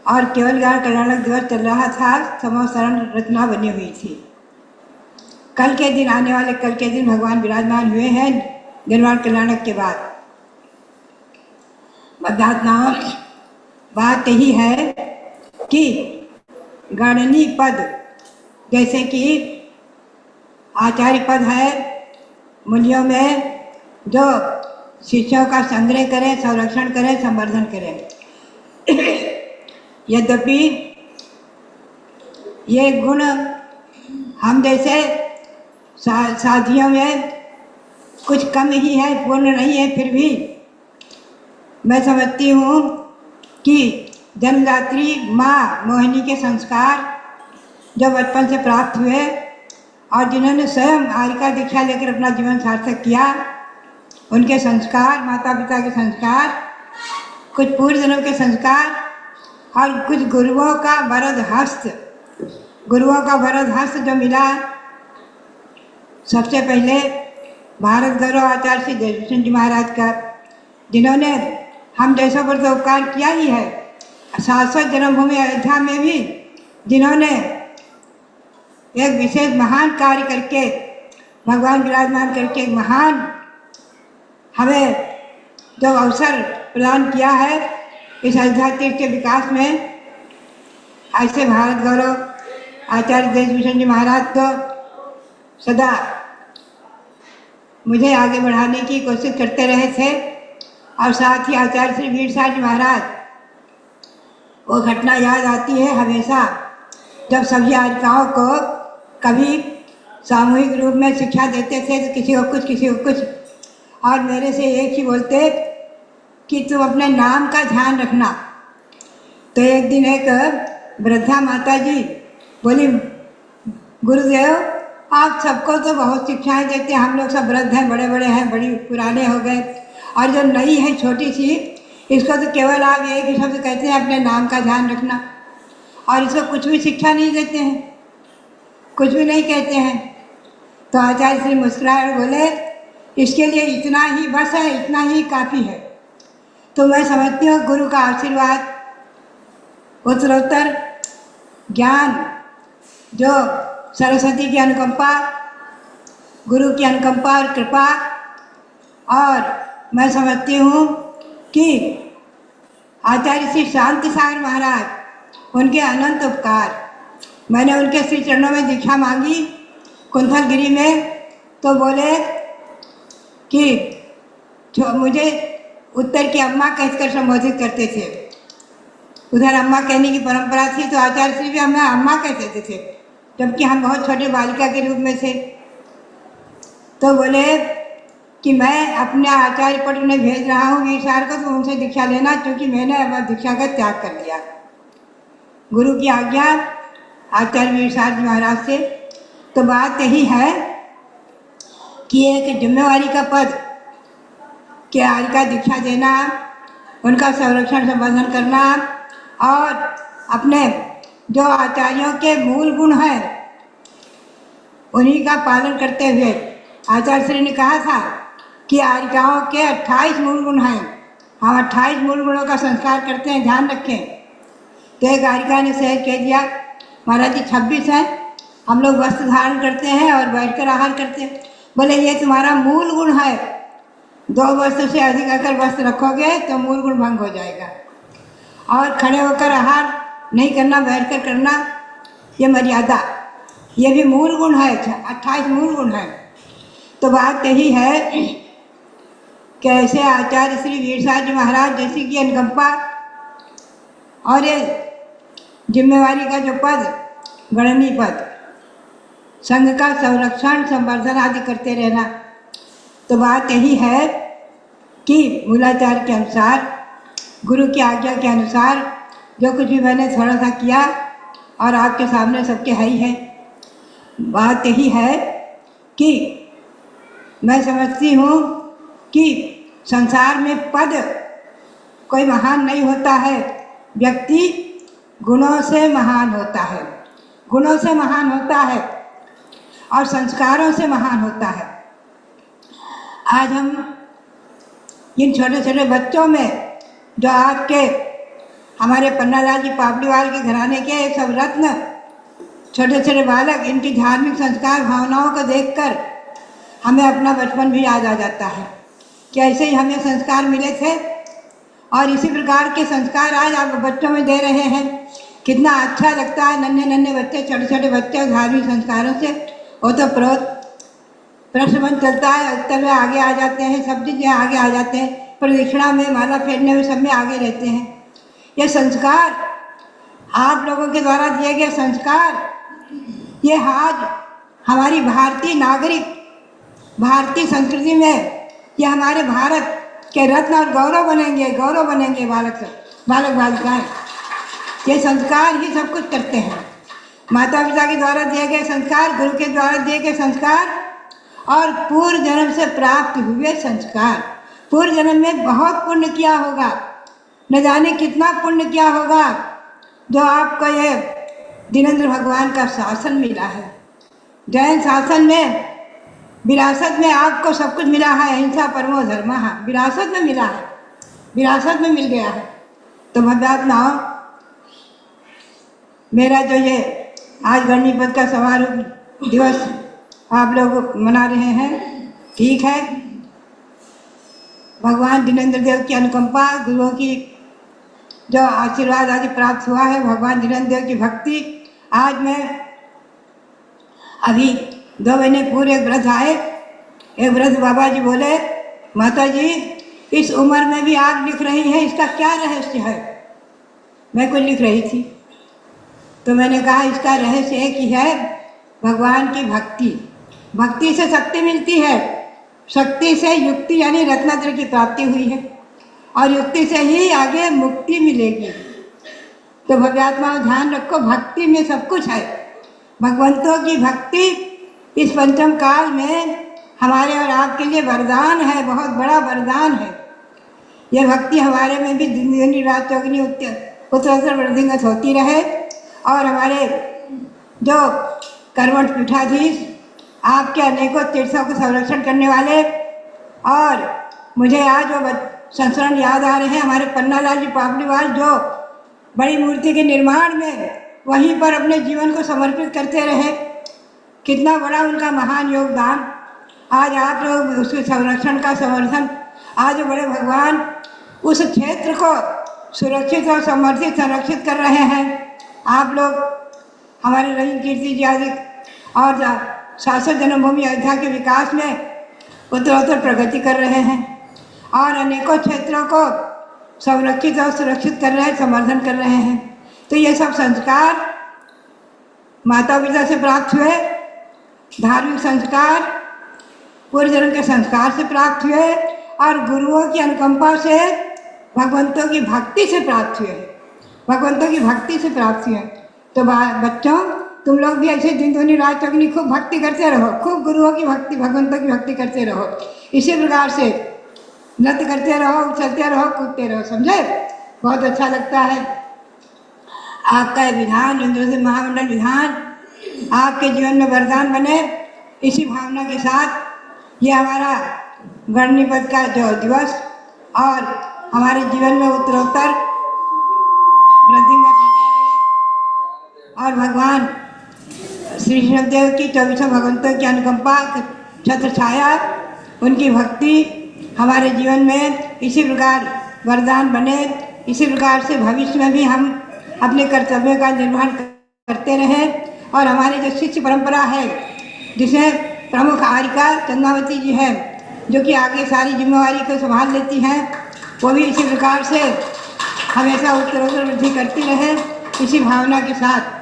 और केवल ज्ञान कल्याणक दिवस चल रहा था। समोसरण रचना बनी हुई थी। कल के दिन, आने वाले कल के दिन भगवान विराजमान हुए हैं निर्वाण कल्याणक के बाद। बदात्नाम बात यही है कि गणनीय पद जैसे कि आचार्य पद है, मुनियों में जो शिष्यों का संग्रह करें, संरक्षण करें, संवर्धन करें। यद्यपि ये गुण हम जैसे साधियों में कुछ कम ही है, पूर्ण नहीं है, फिर भी मैं समझती हूँ कि जन्मदात्री माँ मोहिनी के संस्कार जो बचपन से प्राप्त हुए और जिन्होंने स्वयं आरिका दीक्षा लेकर अपना जीवन सार्थक किया, उनके संस्कार, माता पिता के संस्कार, कुछ पूर्व जन्म के संस्कार और कुछ गुरुओं का वरद हस्त जो मिला। सबसे पहले भारत गौरव आचार्य श्री देशभूषण जी महाराज का, जिन्होंने हम जैसों पर तो उपकार किया ही है, शाश्वत जन्मभूमि अयोध्या में भी जिन्होंने एक विशेष महान कार्य करके भगवान विराजमान करके एक महान हमें जो अवसर प्रदान किया है इस अयोध्या तीर्थ के विकास में, ऐसे भारत गौरव आचार्य देशभूषण जी महाराज को सदा मुझे आगे बढ़ाने की कोशिश करते रहे थे। और साथ ही आचार्य श्री वीर साहब जी महाराज, वो घटना याद आती है हमेशा जब सभी आरिकाओं को कभी सामूहिक रूप में शिक्षा देते थे तो किसी को कुछ और मेरे से एक ही बोलते कि तुम अपने नाम का ध्यान रखना। तो एक दिन एक वृद्धा माता जी बोली, गुरुदेव आप सबको तो बहुत शिक्षाएं देते हैं, हम लोग सब वृद्ध हैं, बड़े बड़े हैं, बड़ी पुराने हो गए, और जो नई है छोटी सी, इसको तो केवल आप एक ही शब्द कहते हैं अपने नाम का ध्यान रखना, और इसको कुछ भी शिक्षा नहीं देते हैं, कुछ भी नहीं कहते हैं। तो आचार्य श्री मुस्कुराए और बोले, इसके लिए इतना ही बस है, इतना ही काफ़ी है। तो मैं समझती हूँ गुरु का आशीर्वाद, उत्तरोत्तर ज्ञान, जो सरस्वती की अनुकंपा, गुरु की अनुकंपा और कृपा, और मैं समझती हूँ कि आचार्य श्री शांति सागर महाराज, उनके अनंत उपकार। मैंने उनके श्री चरणों में दीक्षा मांगी कुंथलगिरी में, तो बोले कि मुझे उत्तर की अम्मा कहकर संबोधित करते थे। उधर अम्मा कहने की परंपरा थी, तो आचार्य श्री भी हमें अम्मा कहते थे, जबकि हम बहुत छोटे बालिका के रूप में थे। तो बोले कि मैं अपने आचार्य पट उन्हें भेज रहा हूँ वीरसार को, तो उनसे दीक्षा लेना, क्योंकि मैंने अब दीक्षा का त्याग कर दिया। गुरु की आज्ञा आचार्य वीरसार जी महाराज से। तो बात यही है कि एक जिम्मेवारी का पद कि आज का दीक्षा देना, उनका संरक्षण संवर्धन करना, और अपने जो आचार्यों के मूल गुण हैं उन्हीं का पालन करते हुए, आचार्य श्री ने कहा था कि आर्यिकाओं के 28 मूल गुण हैं, हम 28 मूल गुणों का संस्कार करते हैं, ध्यान रखें। तो एक आर्यिका ने शेयर कह दिया, महाराज जी 26 हैं, हम लोग वस्त्र धारण करते हैं और बैठकर आहार करते हैं। बोले ये तुम्हारा मूल गुण है, 2 वस्त्र से अधिक अगर वस्त्र रखोगे तो मूल गुण भंग हो जाएगा। और खड़े होकर आहार नहीं करना, बैठकर करना, ये मर्यादा, ये भी मूल गुण है, 28 मूल गुण है। तो बात यही है कि ऐसे आचार्य श्री वीरसार जी महाराज जैसी की अनुकंपा और ये जिम्मेवारी का जो पद, गणनीय पद, संघ का संरक्षण संवर्धन आदि करते रहना। तो बात यही है कि मूलाचार के अनुसार, गुरु की आज्ञा के अनुसार जो कुछ भी मैंने थोड़ा सा किया, और आपके सामने सबके है ही है। बात यही है कि मैं समझती हूँ कि संसार में पद कोई महान नहीं होता है, व्यक्ति गुणों से महान होता है, गुणों से महान होता है और संस्कारों से महान होता है। आज हम इन छोटे छोटे बच्चों में जो आपके हमारे पन्नालाल जी पापड़ीवाल के घराने के सब रत्न, छोटे छोटे बालक, इनकी धार्मिक संस्कार भावनाओं को देखकर हमें अपना बचपन भी याद आ जाता है कि ऐसे ही हमें संस्कार मिले थे, और इसी प्रकार के संस्कार आज आप बच्चों में दे रहे हैं। कितना अच्छा लगता है, नन्हे नन्हे बच्चे, छोटे छोटे बच्चे धार्मिक संस्कारों से वो तो प्रश्न चलता है, उत्तर में आगे आ जाते हैं, सब चीज़ें आगे आ जाते हैं, प्रदक्षिणा में, माला फेरने में, सब में आगे रहते हैं। ये संस्कार आप लोगों के द्वारा दिए गए संस्कार, ये आज हमारी भारतीय नागरिक, भारतीय संस्कृति में ये हमारे भारत के रत्न और गौरव बनेंगे बालक बालिकाएँ। ये संस्कार ही सब कुछ करते हैं। माता पिता के द्वारा दिए गए संस्कार, गुरु के द्वारा दिए गए संस्कार, और पूर्व जन्म से प्राप्त हुए संस्कार। पूर्व जन्म में बहुत पुण्य किया होगा, न जाने कितना पुण्य किया होगा, जो आपको ये दीनेंद्र भगवान का शासन मिला है। जैन शासन में विरासत में आपको सब कुछ मिला है, अहिंसा परमो धर्मः, विरासत में मिला है, विरासत में मिल गया है। तो भव्यात्माओं, मेरा जो ये आज गणनीपद का समारोह दिवस आप लोग मना रहे हैं, ठीक है। भगवान दीनेंद्र देव की अनुकंपा, गुरुओं की जो आशीर्वाद आदि प्राप्त हुआ है, भगवान दीनेंद्र देव की भक्ति। आज मैं अभी 2 महीने पूरे व्रत आए, एक वृद्ध बाबा जी बोले, माता जी इस उम्र में भी आप लिख रही हैं, इसका क्या रहस्य है? मैं कुछ लिख रही थी, तो मैंने कहा इसका रहस्य एक ही है, भगवान की भक्ति। भक्ति से शक्ति मिलती है, शक्ति से युक्ति यानी रत्नात्र की प्राप्ति हुई है, और युक्ति से ही आगे मुक्ति मिलेगी। तो भव्यात्मा ध्यान रखो, भक्ति में सब कुछ है। भगवंतों की भक्ति इस पंचम काल में हमारे और आपके लिए वरदान है, बहुत बड़ा वरदान है। यह भक्ति हमारे में भी दिन रात चौगनी उत्तर वृद्धिंगत होती रहे, और हमारे जो कर्मठ पीठाधीश, आपके अनेकों तीर्थों को संरक्षण करने वाले, और मुझे आज वो संस्मरण याद आ रहे हैं, हमारे पन्नालाल जी पापड़ीवाल जो बड़ी मूर्ति के निर्माण में वहीं पर अपने जीवन को समर्पित करते रहे, कितना बड़ा उनका महान योगदान। आज आप लोग उसके संरक्षण का समर्थन, आज बड़े भगवान उस क्षेत्र को सुरक्षित और समर्थित संरक्षित कर रहे हैं। आप लोग हमारे रहीम कीर्ति जी आदि और शासक जन्मभूमि अयोध्या के विकास में उत्तरोत्तर प्रगति कर रहे हैं और अनेकों क्षेत्रों को संरक्षित और सुरक्षित कर रहे हैं, समर्थन कर रहे हैं। तो ये सब संस्कार माता पिता से प्राप्त हुए, धार्मिक संस्कार पूर्व जन्म के संस्कार से प्राप्त हुए और गुरुओं की अनुकंपा से भगवंतों की भक्ति से प्राप्त हुए, भगवंतों की भक्ति से प्राप्त हुए। तो बच्चों, तुम लोग भी ऐसे दिन दूनी रात चौगनी खूब भक्ति करते रहो, खूब गुरुओं की भक्ति, भगवंतों की भक्ति करते रहो। इसी प्रकार से नृत्य करते रहो, चलते रहो, कूदते रहो, समझे? बहुत अच्छा लगता है आपका ये विधान, इंद्रदेव महामंडल विधान आपके जीवन में वरदान बने। इसी भावना के साथ ये हमारा गणनिपद का जो दिवस और हमारे जीवन में उत्तरोत्तर वृद्धिंगत होता रहे और भगवान श्री कृष्णदेव की 24 भगवंतों की अनुकंपा छत्र छाया, उनकी भक्ति हमारे जीवन में इसी प्रकार वरदान बने। इसी प्रकार से भविष्य में भी हम अपने कर्तव्यों का निर्वहन करते रहें और हमारी जो शिष्य परंपरा है, जिसमें प्रमुख आर्यिका चंद्रावती जी हैं, जो कि आगे सारी जिम्मेवारी को संभाल लेती हैं, वो भी इसी प्रकार से हमेशा उत्तरोत्तर वृद्धि करती रहे। इसी भावना के साथ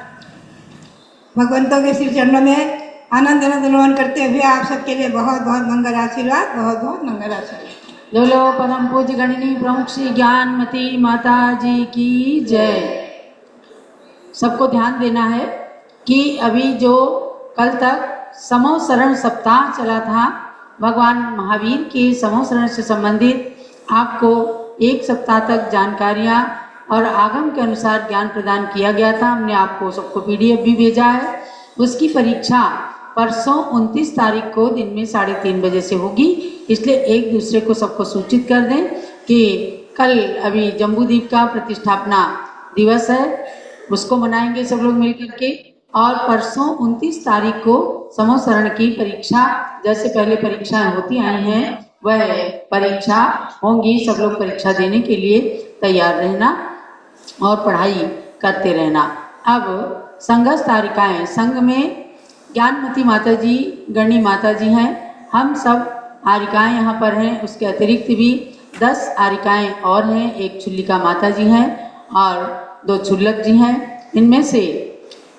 भगवंतों के श्री चरणों में आनंद अनुभव करते हुए आप सबके लिए बहुत बहुत मंगल आशीर्वाद, बहुत बहुत मंगल आशीर्वाद। बोलो परम पूज्य गणनी प्रमुख श्री ज्ञानमती माता जी की जय। सबको ध्यान देना है कि अभी जो कल तक समूह शरण सप्ताह चला था, भगवान महावीर के समूह शरण से संबंधित आपको एक सप्ताह तक जानकारियाँ और आगम के अनुसार ज्ञान प्रदान किया गया था। हमने आपको सबको PDF भी भेजा है। उसकी परीक्षा परसों 29 तारीख को दिन में 3:30 बजे से होगी, इसलिए एक दूसरे को सबको सूचित कर दें कि कल अभी जम्बूद्वीप का प्रतिष्ठापना दिवस है, उसको मनाएंगे सब लोग मिलकर के। और परसों 29 तारीख को समूह शरण की परीक्षा, जैसे पहले परीक्षाएं होती आई हैं वह परीक्षा होंगी। सब लोग परीक्षा देने के लिए तैयार रहना और पढ़ाई करते रहना। अब संघस्थ तारिकाएँ, संघ में ज्ञानमती माता जी, गणी माता जी हैं, हम सब आरिकाएँ यहाँ पर हैं। उसके अतिरिक्त भी 10 आरिकाएँ और हैं, एक चुल्लिका माता जी हैं और 2 चुल्लक जी हैं। इनमें से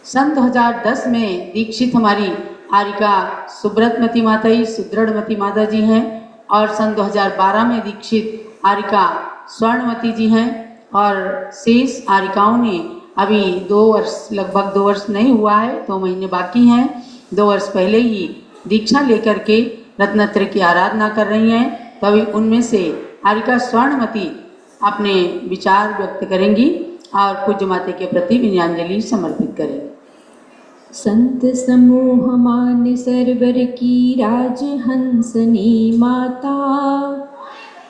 सन 2010 में दीक्षित हमारी आरिका सुब्रतमती माता जी, सुदृढ़मती माता जी हैं और सन 2012 में दीक्षित आरिका स्वर्णमती जी हैं। और शेष आरिकाओं ने अभी 2 वर्ष, लगभग 2 वर्ष नहीं हुआ है, 2 महीने बाकी हैं, 2 वर्ष पहले ही दीक्षा लेकर के रत्नत्र की आराधना कर रही हैं। तो अभी उनमें से आरिका स्वर्णमती अपने विचार व्यक्त करेंगी और पूज्य माता के प्रति विनयाञ्जलि समर्पित करेंगी। संत समूह मान सरवर की राजहंसनी माता,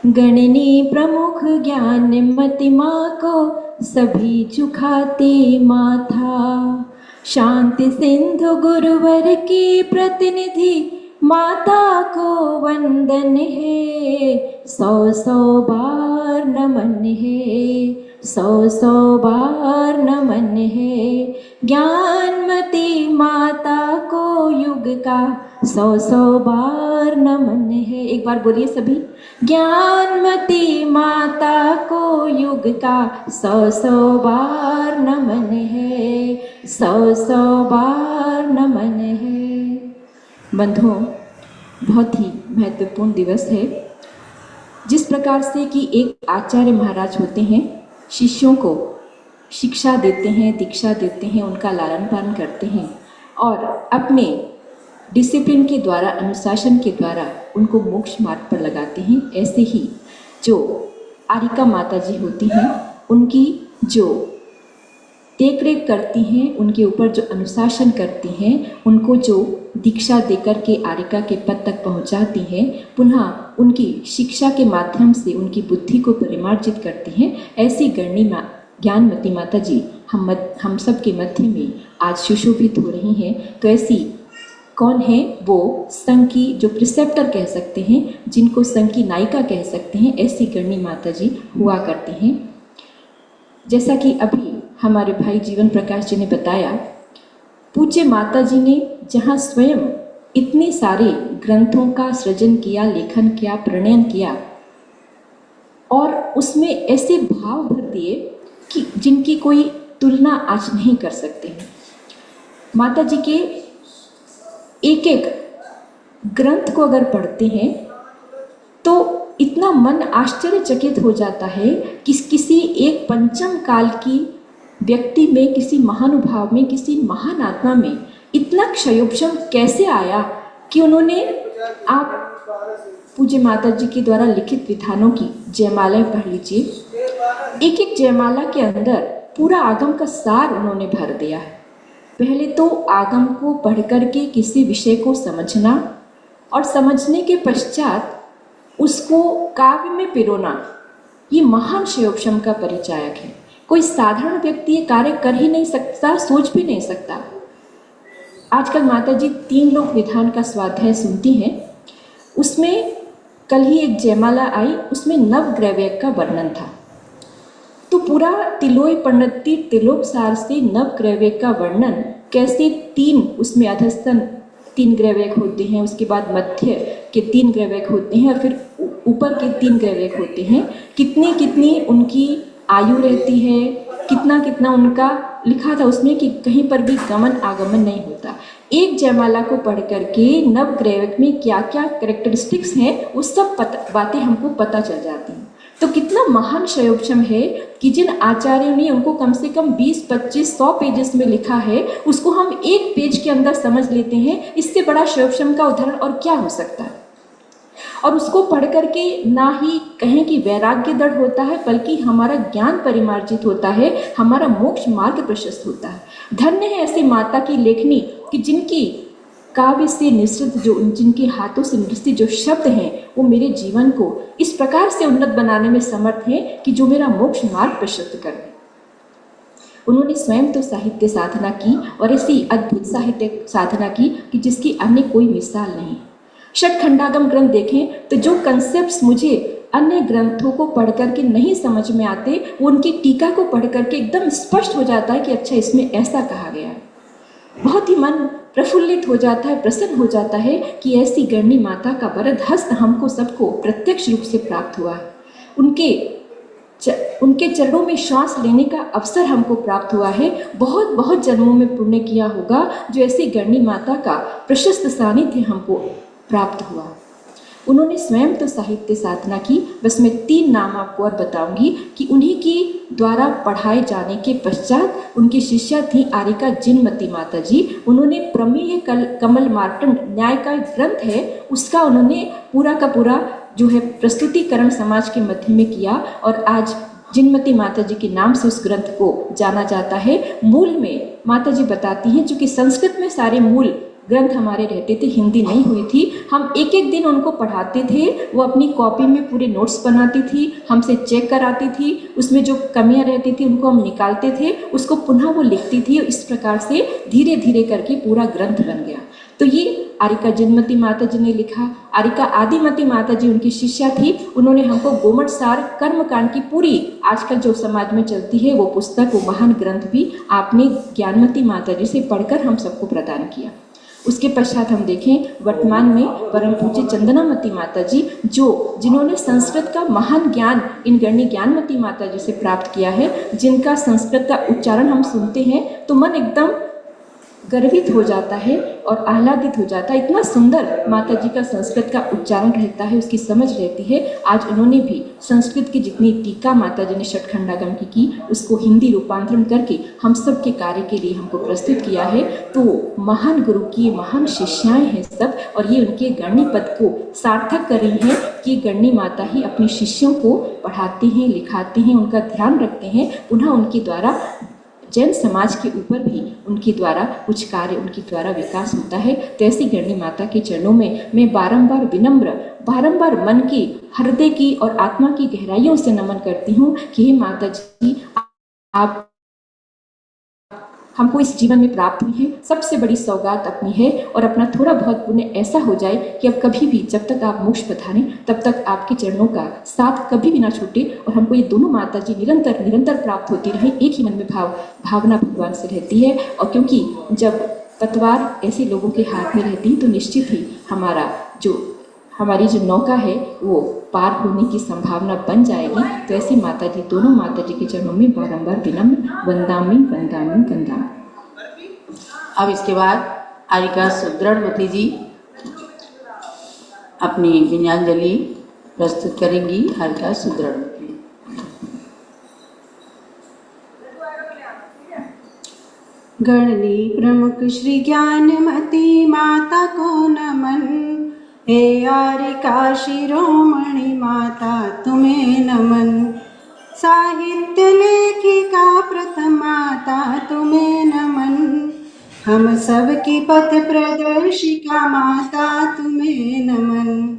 गणनी प्रमुख ज्ञानमती माँ को सभी झुकाते माथा। शांति सिंधु गुरुवर की प्रतिनिधि माता को वंदन है, 100 बार नमन है, 100 बार नमन है। ज्ञानमती माता को युग का 100 बार नमन है। एक बार बोलिए सभी, ज्ञानमती माता को युग का 100 बार नमन है, 100 बार नमन है। बंधुओं, बहुत ही महत्वपूर्ण दिवस है। जिस प्रकार से कि एक आचार्य महाराज होते हैं, शिष्यों को शिक्षा देते हैं, दीक्षा देते हैं, उनका लालन पालन करते हैं और अपने डिसिप्लिन के द्वारा, अनुशासन के द्वारा उनको मोक्ष मार्ग पर लगाते हैं, ऐसे ही जो आरिका माता जी होती हैं, उनकी जो देख रेख करती हैं, उनके ऊपर जो अनुशासन करती हैं, उनको जो दीक्षा देकर के आरिका के पद तक पहुंचाती हैं, पुनः उनकी शिक्षा के माध्यम से उनकी बुद्धि को परिमार्जित करती हैं, ऐसी गणनी ज्ञानमती माता जी हम सब के मध्य में आज सुशोभित हो रही हैं। तो ऐसी कौन है? वो संघ की जो प्रिसेप्टर कह सकते हैं, जिनको संघ की नायिका कह सकते हैं, ऐसी गणनी माता जी हुआ करती हैं। जैसा कि अभी हमारे भाई जीवन प्रकाश जी ने बताया, पूज्य माता जी ने जहाँ स्वयं इतने सारे ग्रंथों का सृजन किया, लेखन किया, प्रणयन किया और उसमें ऐसे भाव भर दिए कि जिनकी कोई तुलना आज नहीं कर सकते हैं। माता जी के एक एक ग्रंथ को अगर पढ़ते हैं तो इतना मन आश्चर्यचकित हो जाता है कि किसी एक पंचम काल की व्यक्ति में, किसी महानुभाव में, किसी महान आत्मा में इतना क्षयोपशम कैसे आया कि उन्होंने, आप पूज्य माता जी के द्वारा लिखित विधानों की जयमालाएं पढ़ लीजिए। एक एक जयमाला के अंदर पूरा आगम का सार उन्होंने भर दिया है। पहले तो आगम को पढ़ करके किसी विषय को समझना और समझने के पश्चात उसको काव्य में पिरोना, ये महान क्षयोपशम का परिचायक है। कोई साधारण व्यक्ति ये कार्य कर ही नहीं सकता, सोच भी नहीं सकता। आजकल माता जी 3 लोक विधान का स्वाध्याय सुनती हैं। उसमें कल ही एक जयमाला आई, उसमें नवग्रैवयक का वर्णन था। तो पूरा तिलोय प्रणति तिलोक सार से नवग्रैवयक का वर्णन, कैसे 3 उसमें अधस्तन 3 ग्रैवयक होते हैं, उसके बाद मध्य के 3 ग्रैवयक होते हैं और फिर ऊपर के 3 ग्रैवयक होते हैं। कितनी कितनी उनकी आयु रहती है, कितना कितना उनका लिखा था उसमें कि कहीं पर भी गमन आगमन नहीं होता। एक जयमाला को पढ़ करके नवग्रैवयक में क्या क्या कैरेक्टरिस्टिक्स हैं वो सब बातें हमको पता चल जाती हैं। तो कितना महान क्षयोपशम है कि जिन आचार्यों ने उनको कम से कम 20, 25, 100 पेजेस में लिखा है, उसको हम एक पेज के अंदर समझ लेते हैं। इससे बड़ा क्षयोपशम का उदाहरण और क्या हो सकता है। और उसको पढ़ करके ना ही कहें कि वैराग्य दृढ़ होता है, बल्कि हमारा ज्ञान परिमार्जित होता है, हमारा मोक्ष मार्ग प्रशस्त होता है। धन्य है ऐसी माता की लेखनी कि जिनकी काव्य से निश्चित, जो जिनके हाथों से निश्चित जो शब्द हैं वो मेरे जीवन को इस प्रकार से उन्नत बनाने में समर्थ हैं कि जो मेरा मोक्ष मार्ग प्रशस्त कर दे। उन्होंने स्वयं तो साहित्य साधना की और ऐसी अद्भुत साहित्य साधना की कि जिसकी अन्य कोई मिसाल नहीं। षटखंडागम ग्रंथ देखें तो जो कंसेप्ट्स मुझे अन्य ग्रंथों को पढ़ करके नहीं समझ में आते, वो उनकी टीका को पढ़ करके एकदम स्पष्ट हो जाता है कि अच्छा इसमें ऐसा कहा गया है। बहुत ही मन प्रफुल्लित हो जाता है, प्रसन्न हो जाता है कि ऐसी गणनी माता का वरद हस्त हमको सबको प्रत्यक्ष रूप से प्राप्त हुआ है। उनके चरणों में श्वास लेने का अवसर हमको प्राप्त हुआ है। बहुत बहुत जन्मों में पुण्य किया होगा जो ऐसी गणनी माता का प्रशस्त सानिध्य हमको प्राप्त हुआ। उन्होंने स्वयं तो साहित्य साधना की। बस मैं 3 नाम आपको और बताऊंगी कि उन्हीं की द्वारा पढ़ाए जाने के पश्चात उनकी शिष्या थी आरिका जिनमती माता जी। उन्होंने प्रमेय कमल मार्तंड न्याय का ग्रंथ है, उसका उन्होंने पूरा का पूरा जो है प्रस्तुतिकरण समाज के मध्य में किया और आज जिनमती माता जी के नाम से उस ग्रंथ को जाना जाता है। मूल में माता जी बताती हैं, चूँकि संस्कृत में सारे मूल ग्रंथ हमारे रहते थे, हिंदी नहीं हुई थी, हम एक एक दिन उनको पढ़ाते थे। वो अपनी कॉपी में पूरे नोट्स बनाती थी, हमसे चेक कराती थी, उसमें जो कमियां रहती थी उनको हम निकालते थे, उसको पुनः वो लिखती थी। इस प्रकार से धीरे धीरे करके पूरा ग्रंथ बन गया। तो ये आरिका जिनमती माता जी ने लिखा। आरिका आदिमती माता जी उनकी शिष्या थी। उन्होंने हमको गोमट सार कर्मकांड की पूरी आजकल जो समाज में चलती है वो पुस्तक, वो महान ग्रंथ भी आपने ज्ञानमती माता जी से पढ़कर हम सबको प्रदान किया। उसके पश्चात हम देखें वर्तमान में परम पूज्य चंदनामती माता जी, जिन्होंने संस्कृत का महान ज्ञान इन गणनी ज्ञानमती माता जी से प्राप्त किया है। जिनका संस्कृत का उच्चारण हम सुनते हैं तो मन एकदम गर्वित हो जाता है और आह्लादित हो जाता है। इतना सुंदर माता जी का संस्कृत का उच्चारण रहता है, उसकी समझ रहती है। आज उन्होंने भी संस्कृत की जितनी टीका माता जी ने षटखंडागम की उसको हिंदी रूपांतरण करके हम सब के कार्य के लिए हमको प्रस्तुत किया है। तो महान गुरु की महान शिष्याएं हैं सब, और ये उनके गणनी पद को सार्थक कर रही हैं कि गणनी माता ही अपने शिष्यों को पढ़ाते हैं, लिखाते हैं, उनका ध्यान रखते हैं। पुनः उनके द्वारा जैन समाज के ऊपर भी उनके द्वारा कुछ कार्य, उनके द्वारा विकास होता है। तो ऐसी गणनी माता के चरणों में मैं बारंबार विनम्र, बारंबार मन की, हृदय की और आत्मा की गहराइयों से नमन करती हूँ कि हे माता जी, आप हमको इस जीवन में प्राप्त हुई है, सबसे बड़ी सौगात अपनी है। और अपना थोड़ा बहुत पुण्य ऐसा हो जाए कि अब कभी भी जब तक आप मोक्ष पधारें तब तक आपके चरणों का साथ कभी भी ना छूटे और हमको ये दोनों माता जी निरंतर निरंतर प्राप्त होती रहे। एक ही मन में भावना भगवान से रहती है। और क्योंकि जब पतवार ऐसे लोगों के हाथ में रहती तो निश्चित ही हमारी जो नौका है वो पार होने की संभावना बन जाएगी। तो ऐसी माता जी, दोनों माता जी के चरणों में बारंबार विनम्र वंदामी वंदामी वंदामी। अब इसके बाद आरिका सुदृढ़मती जी अपनी विनयाञ्जलि प्रस्तुत करेंगी। आरिका सुदृढ़मती। गणनी प्रमुख श्री ज्ञानमती माता को नमन, हे आरिका शिरोमणि माता तुम्हें नमन। साहित्य लेखिका प्रथम माता तुम्हें नमन, हम सबकी पथ प्रदर्शिका माता तुम्हें नमन।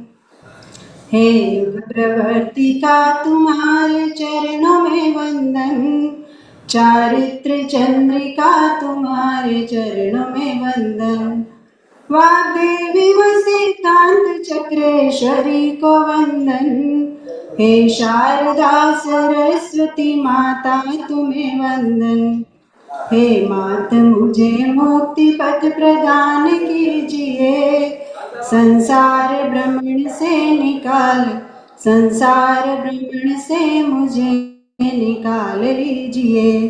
हे युग प्रवर्तिका तुम्हारे चरणों में वंदन, चारित्र चंद्रिका तुम्हारे चरणों में वंदन। वाग्देवी वसितांत चक्रेश्वरी को वंदन, हे शारदा सरस्वती माता तुम्हें वंदन। हे मात मुझे मुक्ति पथ प्रदान कीजिए, संसार भ्रमण से मुझे निकाल लीजिए।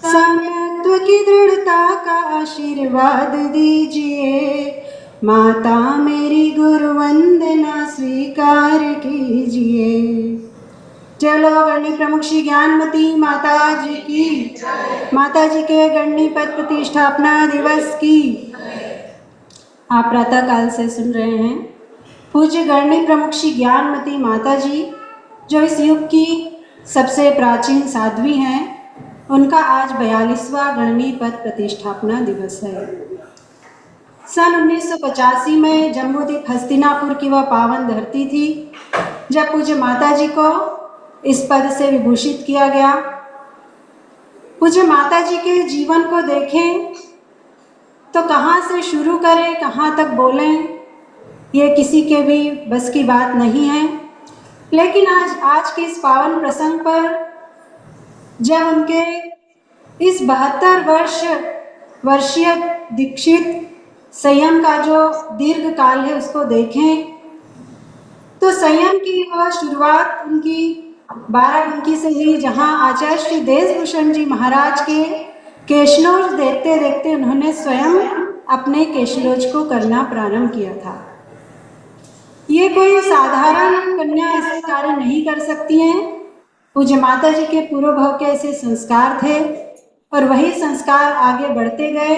समत्व की दृढ़ता का आशीर्वाद दीजिए, माता मेरी गुरु वंदना स्वीकार कीजिए। चलो गणनी प्रमुख श्री ज्ञानमती माता जी की, माता जी के गणनी पद प्रतिष्ठापना दिवस की। आप प्रातः काल से सुन रहे हैं पूज्य गणनी प्रमुख श्री ज्ञानमती माता जी, जो इस युग की सबसे प्राचीन साध्वी हैं। उनका आज 42वां गणनी पद प्रतिष्ठापना दिवस है। सन 1985 में जम्बूद्वीप हस्तिनापुर की वह पावन धरती थी जब पूज्य माता जी को इस पद से विभूषित किया गया। पूज्य माता जी के जीवन को देखें तो कहाँ से शुरू करें, कहाँ तक बोलें, ये किसी के भी बस की बात नहीं है। लेकिन आज के इस पावन प्रसंग पर जब उनके इस 72 वर्षीय दीक्षित संयम का जो दीर्घ काल है उसको देखें तो संयम की वह शुरुआत उनकी 12 से ही, जहाँ आचार्य श्री देशभूषण जी महाराज के केशलोज देखते देखते उन्होंने स्वयं अपने केशलोज को करना प्रारंभ किया था। ये कोई साधारण कन्या ऐसे कार्य नहीं कर सकती हैं। पूज्य माता जी के पूर्व भाव के ऐसे संस्कार थे और वही संस्कार आगे बढ़ते गए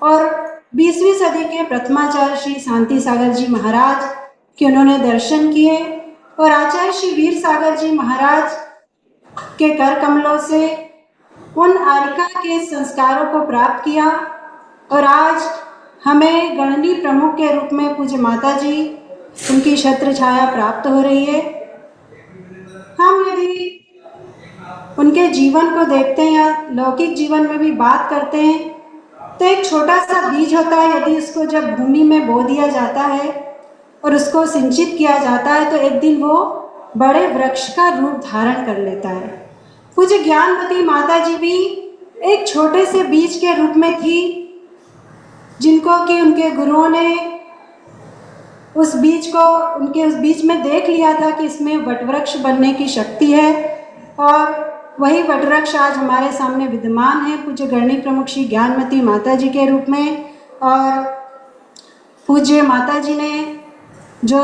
और 20वीं सदी के प्रथमाचार्य श्री शांति सागर जी महाराज के उन्होंने दर्शन किए और आचार्य श्री वीर सागर जी महाराज के कर कमलों से उन आरिका के संस्कारों को प्राप्त किया और आज हमें गणनी प्रमुख के रूप में पूज्य माता जी उनकी छत्र छाया प्राप्त हो रही है। हम यदि उनके जीवन को देखते हैं या लौकिक जीवन में भी बात करते हैं तो एक छोटा सा बीज होता है, यदि उसको जब भूमि में बो दिया जाता है और उसको सिंचित किया जाता है तो एक दिन वो बड़े वृक्ष का रूप धारण कर लेता है। पूज्य ज्ञानमती माता जी भी एक छोटे से बीज के रूप में थी, जिनको कि उनके गुरुओं ने उस बीज में देख लिया था कि इसमें वटवृक्ष बनने की शक्ति है और वही वटवृक्ष आज हमारे सामने विद्यमान है पूज्य गणनी प्रमुख श्री ज्ञानमती माता जी के रूप में। और पूज्य माता जी ने जो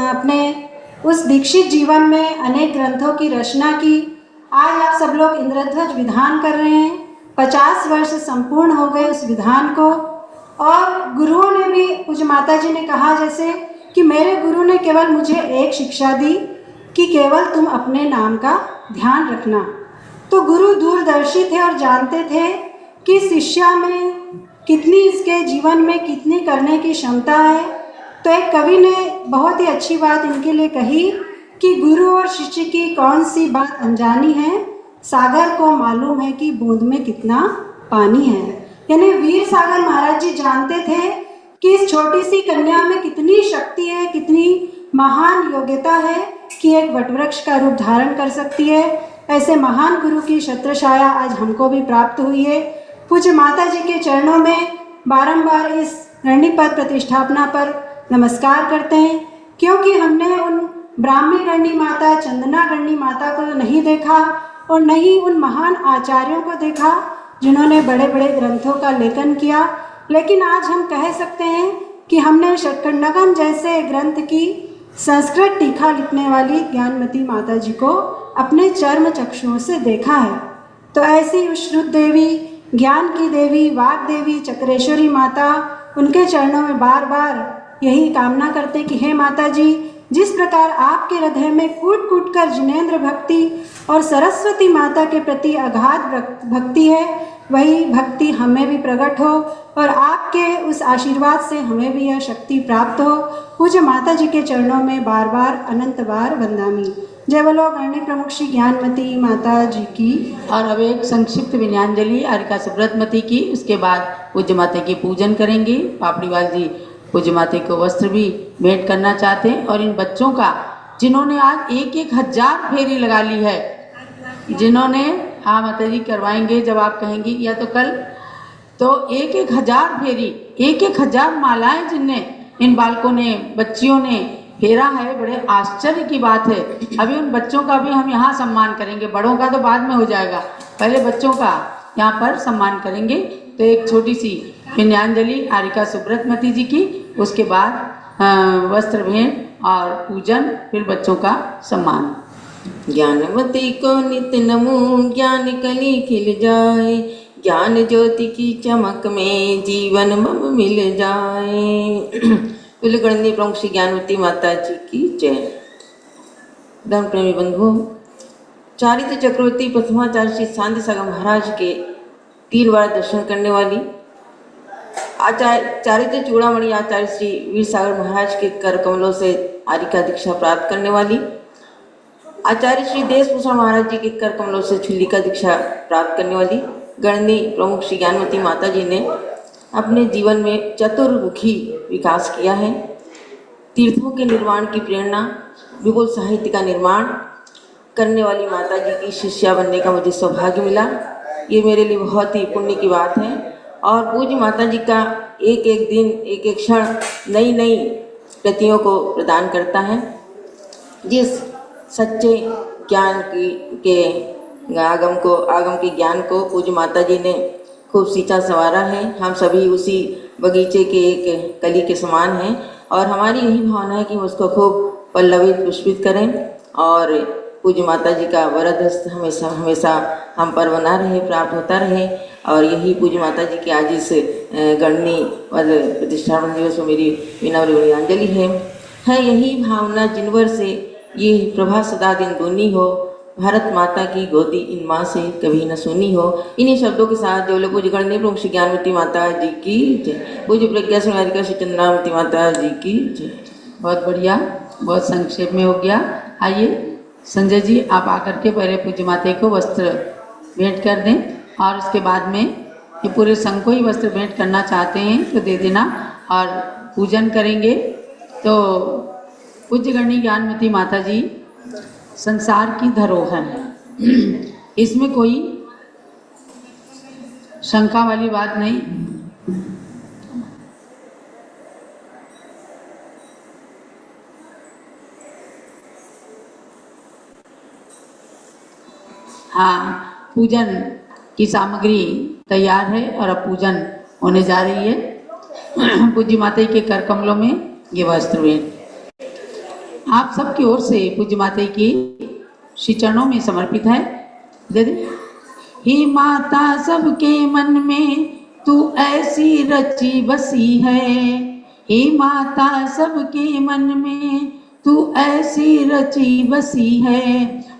अपने उस दीक्षित जीवन में अनेक ग्रंथों की रचना की। आज आप सब लोग इंद्रध्वज विधान कर रहे हैं। 50 वर्ष संपूर्ण हो गए उस विधान को और गुरुओं ने भी, पूज्य माता जी ने कहा जैसे कि मेरे गुरु ने केवल मुझे एक शिक्षा दी कि केवल तुम अपने नाम का ध्यान रखना। तो गुरु दूरदर्शी थे और जानते थे कि शिष्या में कितनी, इसके जीवन में कितनी करने की क्षमता है। तो एक कवि ने बहुत ही अच्छी बात इनके लिए कही कि गुरु और शिष्य की कौन सी बात अनजानी है, सागर को मालूम है कि बूंद में कितना पानी है। यानी वीर सागर महाराज जी जानते थे कि इस छोटी सी कन्या में कितनी शक्ति है, कितनी महान योग्यता है कि एक वटवृक्ष का रूप धारण कर सकती है। ऐसे महान गुरु की छत्र छाया आज हमको भी प्राप्त हुई है। पूज्य माता जी के चरणों में बारंबार इस रणनीपत प्रतिष्ठापना पर नमस्कार करते हैं, क्योंकि हमने उन ब्राह्मी गणनी माता, चंदना गणनी माता को नहीं देखा और न ही उन महान आचार्यों को देखा जिन्होंने बड़े बड़े ग्रंथों का लेखन किया। लेकिन आज हम कह सकते हैं कि हमने षटकंडकम जैसे ग्रंथ की संस्कृत टीका लिखने वाली ज्ञानमती माता जी को अपने चर्म चक्षुओं से देखा है। तो ऐसी उस श्रुत देवी, ज्ञान की देवी, वाग देवी, चक्रेश्वरी माता, उनके चरणों में बार बार यही कामना करते कि हे माता जी, जिस प्रकार आपके हृदय में कूट कूट कर जिनेंद्र भक्ति और सरस्वती माता के प्रति अगाध भक्ति है, वही भक्ति हमें भी प्रकट हो और आपके उस आशीर्वाद से हमें भी यह शक्ति प्राप्त हो। पूज्य माता जी के चरणों में बार बार अनंत बार वंदामी। जय बोलो गणनी प्रमुख श्री ज्ञानमती माता जी की। और अब एक संक्षिप्त विनयांजलि आरिका सुब्रतमती की, उसके बाद पूज्य माता की पूजन करेंगे। पापड़ीवाल जी पूज्य माता को वस्त्र भी भेंट करना चाहते हैं। और इन बच्चों का जिन्होंने आज 1,000 फेरी लगा ली है, जिन्होंने, हाँ माता जी करवाएंगे जब आप कहेंगी या तो कल, तो 1,000 फेरी, 1,000 मालाएं जिनने इन बालकों ने, बच्चियों ने फेरा है, बड़े आश्चर्य की बात है। अभी उन बच्चों का भी हम यहाँ सम्मान करेंगे, बड़ों का तो बाद में हो जाएगा, पहले बच्चों का यहाँ पर सम्मान करेंगे। तो एक छोटी सी विनयांजलि आरिका सुब्रतमती जी की, उसके बाद वस्त्र भेंट और पूजन, फिर बच्चों का सम्मान। ज्ञानवती को नित नमो, ज्ञान कली खिल जाए, ज्ञान ज्योति की चमक में जीवन मम मिल जाए। गणनी प्रमुख श्री ज्ञानवती माता जी की जय। धर्म प्रेमी बंधुओं, चारित्र चक्रवर्ती प्रथमाचार्य श्री शांति सागर महाराज के 3 बार दर्शन करने वाली आचार्य चारित्र चूड़ामणि आचार्य श्री वीर सागर महाराज के कर कमलों से आरिका दीक्षा प्राप्त करने वाली आचार्य श्री देशभूषण महाराज जी के कर कमलों से छुल्लिका दीक्षा प्राप्त करने वाली गणनी प्रमुख श्री ज्ञानवती माता जी ने अपने जीवन में चतुर्मुखी विकास किया है। तीर्थों के निर्माण की प्रेरणा, विपुल साहित्य का निर्माण करने वाली माता जी की शिष्या बनने का मुझे सौभाग्य मिला। ये मेरे लिए बहुत ही पुण्य की बात है। और पूज्य माता जी का एक एक दिन, एक एक क्षण नई नई कृतियों को प्रदान करता है। जिस सच्चे ज्ञान के आगम के ज्ञान को पूज्य माता जी ने खूब सींचा संवारा है। हम सभी उसी बगीचे के एक कली के समान हैं और हमारी यही भावना है कि हम उसको खूब पल्लवित पुष्पित करें और पूज्य माता जी का वरद हस्त हमेशा हमेशा हम पर बना रहे, प्राप्त होता रहे। और यही पूज्य माता जी की आज इस गणनी प्रतिष्ठापन दिवस में मेरी विनम्र विनयांजलि है यही भावना जिनवर से ये प्रभा सदा दिन दूनी हो, भारत माता की गोदी इन माँ से कभी न सुनी हो। इन्हीं शब्दों के साथ जो लोग पूज्य गणनी प्रमुख श्री ज्ञानवती माता जी की जय, पूज्य प्रज्ञा सुनारिका श्री चंद्रावती माता जी की जय। बहुत बढ़िया, बहुत संक्षेप में हो गया। आइए संजय जी, आप आकर के पहले पूज्य माता को वस्त्र भेंट कर दें और उसके बाद में ये पूरे संघ को ही वस्त्र भेंट करना चाहते हैं तो दे देना और पूजन करेंगे। तो पूज्य गणनी ज्ञानमती माता जी संसार की धरोहर है, इसमें कोई शंका वाली बात नहीं। हाँ, पूजन की सामग्री तैयार है और अब पूजन होने जा रही है। पूज्य माता के कर कमलों में ये वस्त्र भेंट आप सबकी ओर से पूज्य माता की श्री चरणों में समर्पित है। दे दे। हे माता सबके मन में तू ऐसी रची बसी है, हे माता सबके मन में तू ऐसी रची बसी है,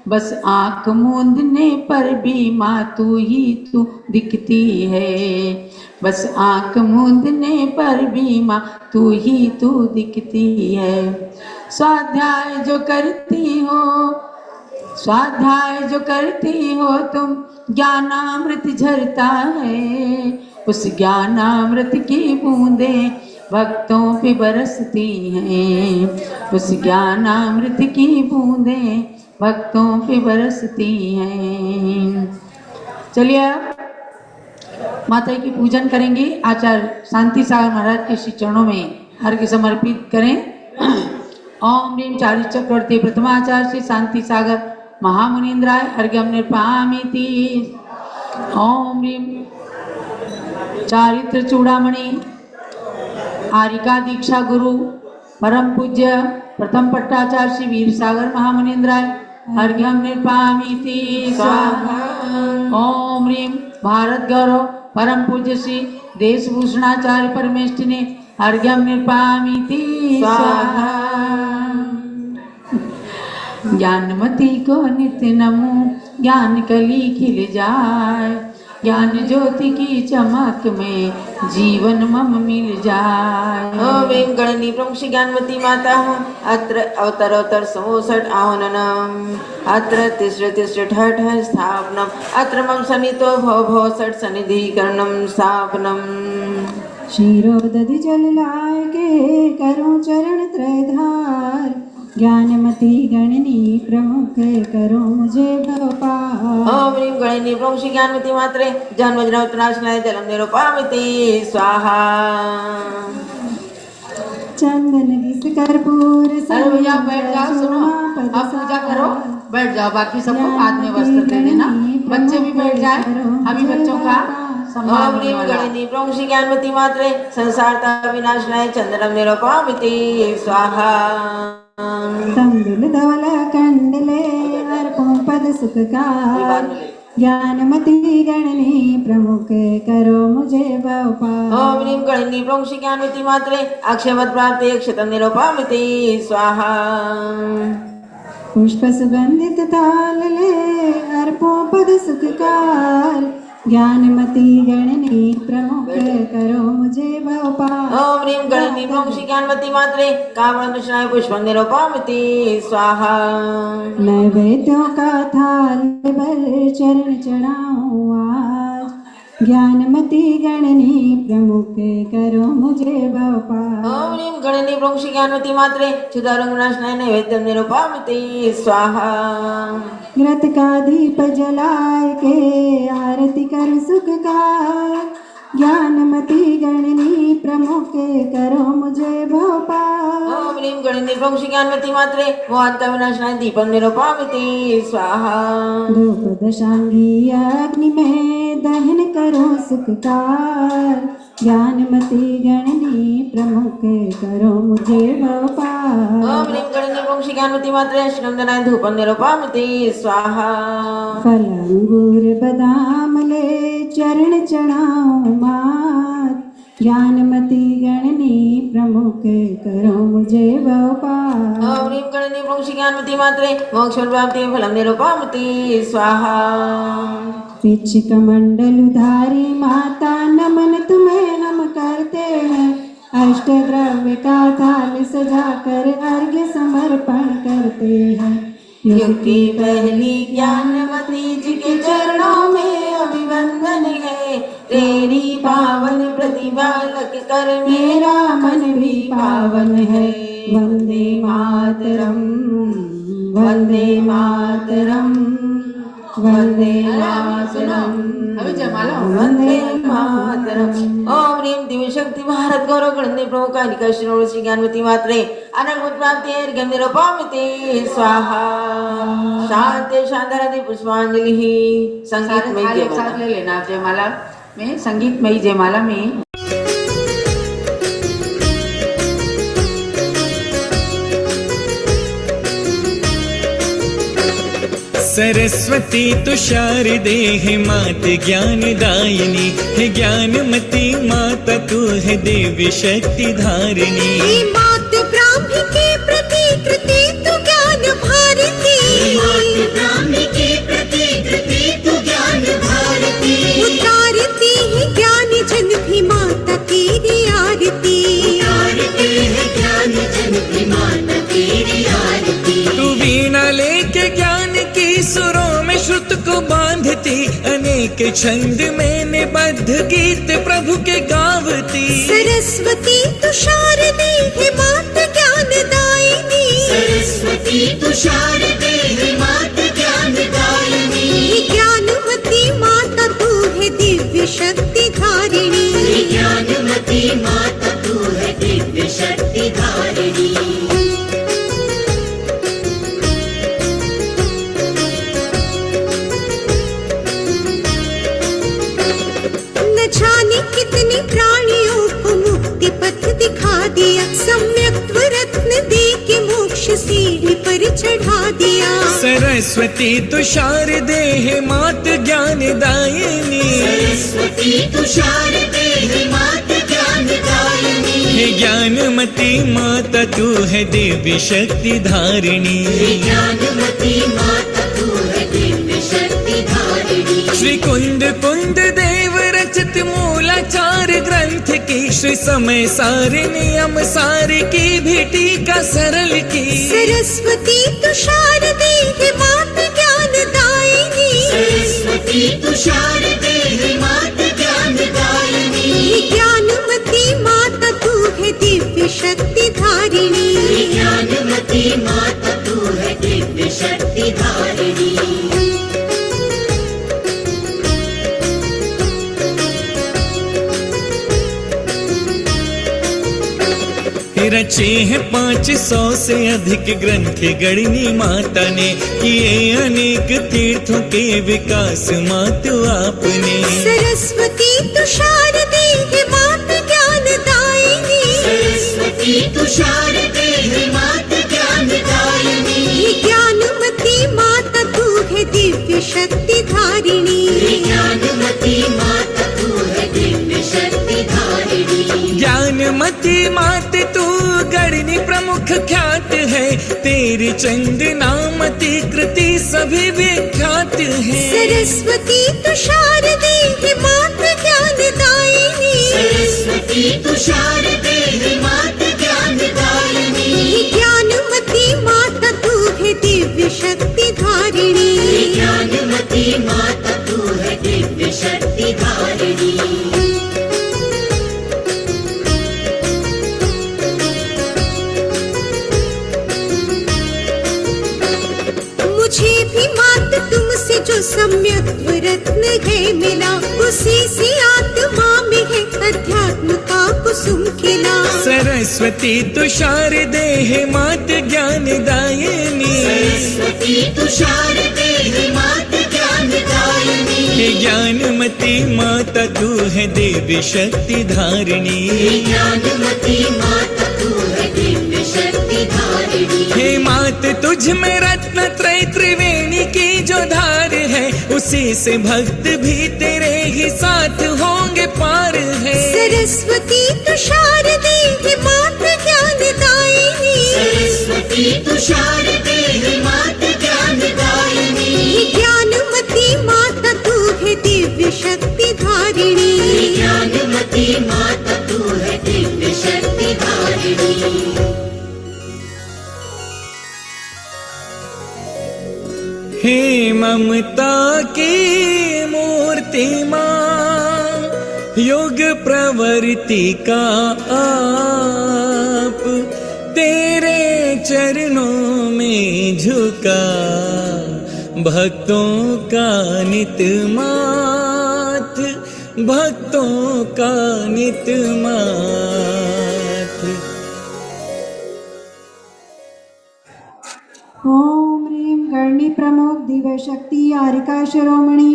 बस आँख मूंदने पर भी माँ तू दिखती है, बस आँख मूंदने पर भी माँ तू दिखती है। स्वाध्याय जो करती हो तुम ज्ञानामृत झरता है, उस ज्ञानामृत की बूंदें भक्तों पे बरसती हैं, उस ज्ञानामृत की बूंदें भक्तों पे बरसती हैं। चलिए अब माता की पूजन करेंगे। आचार्य शांति सागर महाराज के श्री चरणों में अर्घ्य समर्पित करें। ओम ह्रीं चारि चक्रवर्ती प्रथमाचार्य श्री शांति सागर महामुनीन्द्राय अर्घ्यम निर्पामीति। ओम ह्रीं चारित्र चूड़ामणि आरिका दीक्षा गुरु परम पूज्य प्रथम पट्टाचार्य श्री वीर सागर महामुनीन्द्राय अर्घ्यम निर्पामीति स्वाहा। ओम ह्रीं भारत गौरव परम पूज्य श्री देशभूषणाचार्य परमेष्ठिने अर्घ्यम निर्पामीति स्वाहा। ज्ञानमती को नित्य नमो ज्ञान कली खिल जाए, ज्ञान ज्योति की चमक में जीवन मम मिल जाए। ओम ह्रीं गणनी प्रमुख श्री ज्ञानमती माता अत्र अवतरोत्तर समोसठ आह्वाननम् अत्र तिस्र ठठ स्थापनम् अत्र मम सन्नितो भव भव षट् सन्निधिकरणं स्थापनम्। क्षीरोदधि जल लाय के करो चरण त्रयधार, ज्ञानमती गणनी प्रमुख करो मुझे भवपार। ओम ह्रीं गणनी प्रमुख श्री ज्ञानमती मात्रे जन्मजन्मोत्तराशनाय जलम निरूपामिति स्वाहा। चंदन घिस कर्पूर अरे भैया बैठ जाओ, सुनो आप पूजा करो, बैठ जाओ। बाकी सबको बाद में वस्त्र दे देना, बच्चे भी बैठ जाए, अभी बच्चों का सम्मान ओम होने ह्रीं वाला है। गणनी प्रमुख श्री ज्ञानमती मात्रे संसारता विनाशनाय चंद्रम निरूपामिति स्वाहा। तंदुल धवल कंडले अर्पों पद सुखकार, ज्ञानमती गणनी प्रमुख करो मुझे भवपार। ओम ह्रीं गणनी प्रमुख श्री ज्ञानमती मात्रे अक्षयवत् प्राप्ते क्षतम निरूपामिति स्वाहा। पुष्प सुगंधित थाल ले अर्पों पद सुखकार, ज्ञानमती गणनी प्रमुख करो मुझे भवपार। ओम ह्रीं गणनी प्रमुख श्री ज्ञानमती मात्रे कामदृष्णाय पुष्पं निरूपामिति स्वाहा। नैवेद्यों का थाल भर चरण चढ़ाऊं आज, ज्ञानमती गणनी प्रमुख करो मुझे भवपार। ओम ह्रीं गणनी प्रमुख श्री ज्ञानमती मात्रे क्षुधारंगनाशनाय नैवेद्यं निरूपामिति स्वाहा। घृत का दीप जलाए के आरती कर सुखकार, ज्ञानमती गणनी प्रमुख करो मुझे भवपार। ओम ह्रीं गणनी प्रमुख श्री ज्ञानमती मात्रे मोहांत विनाशनाय दीपं निरूपामिति स्वाहा। धूप दशांगी अग्नि में दहन करो सुखकार, ज्ञानमती गणनी प्रमुख करो मुझे भवपार। ओम ह्रीं गणनी प्रमुख श्री ज्ञानमती मात्रे अष्टनंदनाय धूपं निरूपामिति स्वाहा। फल अंगूर बादाम ले चरण चढ़ाऊं मात, ज्ञानमती गणनी प्रमुख करो मुझे भवपार। ओम ह्रीं गणनी प्रमुख श्री ज्ञानमती मात्रे मोक्ष प्राप्ति फलं निरूपामिति स्वाहा। पिछिक मंडल उधारी माता नमन तुम्हें हम करते हैं, अष्ट द्रव्य का थाल सजा कर अर्घ्य समर्पण करते हैं। युग की पहली ज्ञानमती जी के चरणों में अभिवंदन है, तेरी पावन प्रतिभा लग कर मेरा मन भी पावन है। वंदे मातरम वंदे मातरम वंदे मातरम अभी जयमाला हो। वंदे मातरम। ओम ह्रीं दिव्य शक्ति भारत गौरव गणनी प्रमुख कालिका श्री ज्ञानमती मात्रे अनंत प्राप्ति अर्घ्यं निरूपामिति स्वाहा। शांति शांति पुष्पांजलि। संगीत में थाल एक साथ ले लेना जयमाला में, संगीतमयी जयमाला में। सरस्वती तुषार देह मात ज्ञानदायिनी है, ज्ञानमती माता तू है देवी शक्ति धारिणी। मात ब्राह्मी के प्रतिकृति तू ज्ञान भारती, मात ब्राह्मी के प्रतिकृति तू ज्ञान भारती। उतारती है ज्ञान जन भी माता तेरी आरती, उतारती है ज्ञान जन भी माता तेरी आरती। तू वीणा लेके ज्ञान की सुरों में श्रुत को बांधती, अनेक के छंद में निबद्ध गीत प्रभु के गावती। सरस्वती तुषार दे हे मात ज्ञान दायिनी। सरस्वती तुषार दे हे मात ज्ञान दायिनी। हे ज्ञानमती माता तू है दिव्य शक्ति धारिणी। हे ज्ञानमती माता तू है दिव्य शक्ति धारिणी। न जाने कितने प्राणियों को मुक्ति पथ दिखा दिया। सम्यक रत्न दे के मोक्ष सीढ़ी पर चढ़ा दिया। सरस्वती तुषार दे हे मात ज्ञान दायिनी। सरस्वती तुषार दे हे मात ज्ञान दायिनी। हे ज्ञानमती माता तू है दिव्य शक्ति धारिणी। हे ज्ञानमती माता तू है दिव्य शक्ति धारिणी। श्री कुंद कुंद देव रचित मूलाचार ग्रंथ की श्री समय सार नियम सार की भी टीका सरल की। सरस्वती तुषार दे हे मात ज्ञान दायिनी। सरस्वती तुषार दे हे मात ज्ञान दायिनी। हे ज्ञानमती माता तू है दिव्य शक्ति धारिणी। हे ज्ञानमती माता तू है दिव्य शक्ति धारिणी। रचे हैं 500 से अधिक ग्रंथ गणनी माता ने। किए अनेक तीर्थों के विकास मातु आपने। सरस्वती तुषार दे हे मात ज्ञान दायिनी। सरस्वती तुषार दे हे मात ज्ञान दायिनी। हे ज्ञानमती माता तू है दिव्य शक्ति धारिणी। हे ज्ञानमती माता तू है दिव्य शक्ति धारिणी। ज्ञानमती मात तू गणनी प्रमुख ख्यात है। तेरी चंदनामती कृति सभी विख्यात है। सरस्वती तुषार दे हे मात ज्ञान दायिनी। सरस्वती तुषार दे हे मात ज्ञान दायिनी। हे ज्ञानमती माता तू है दिव्य शक्ति धारिणी। हे ज्ञानमती माता तू है दिव्य शक्ति धारिणी। मुझे भी मात तुमसे जो सम्यक रत्न है मिला। उसी से आत्मा में है अध्यात्म का कुसुम खिला। सरस्वती तुषार दे हे मात ज्ञान दायिनी। सरस्वती तुषार दे हे मात ज्ञान दायिनी। हे ज्ञानमती माता तू है देवी शक्ति धारिणी। हे ज्ञानमती माता तू है दिव्य शक्ति धारिणी। हे मात तुझ में रत्न त्रय त्रिवेणी की जो धार है। उसी से भक्त भी तेरे ही साथ होंगे पार है। सरस्वती तुषार दे हे मात ज्ञान दायिनी। सरस्वती तुषार दे हे मात ज्ञान दायिनी। हे ज्ञानमती माता तू है दिव्य शक्ति धारिणी। हे ज्ञानमती माता तू है दिव्य शक्ति धारिणी। हे ममता की मूर्ति माँ योग प्रवृत्ति का आप। तेरे चरणों में झुका भक्तों का नित माथ। भक्तों का नित माथ। ओम ह्रीं गणनी प्रमुख दिव्य शक्ति आरिका शिरोमणि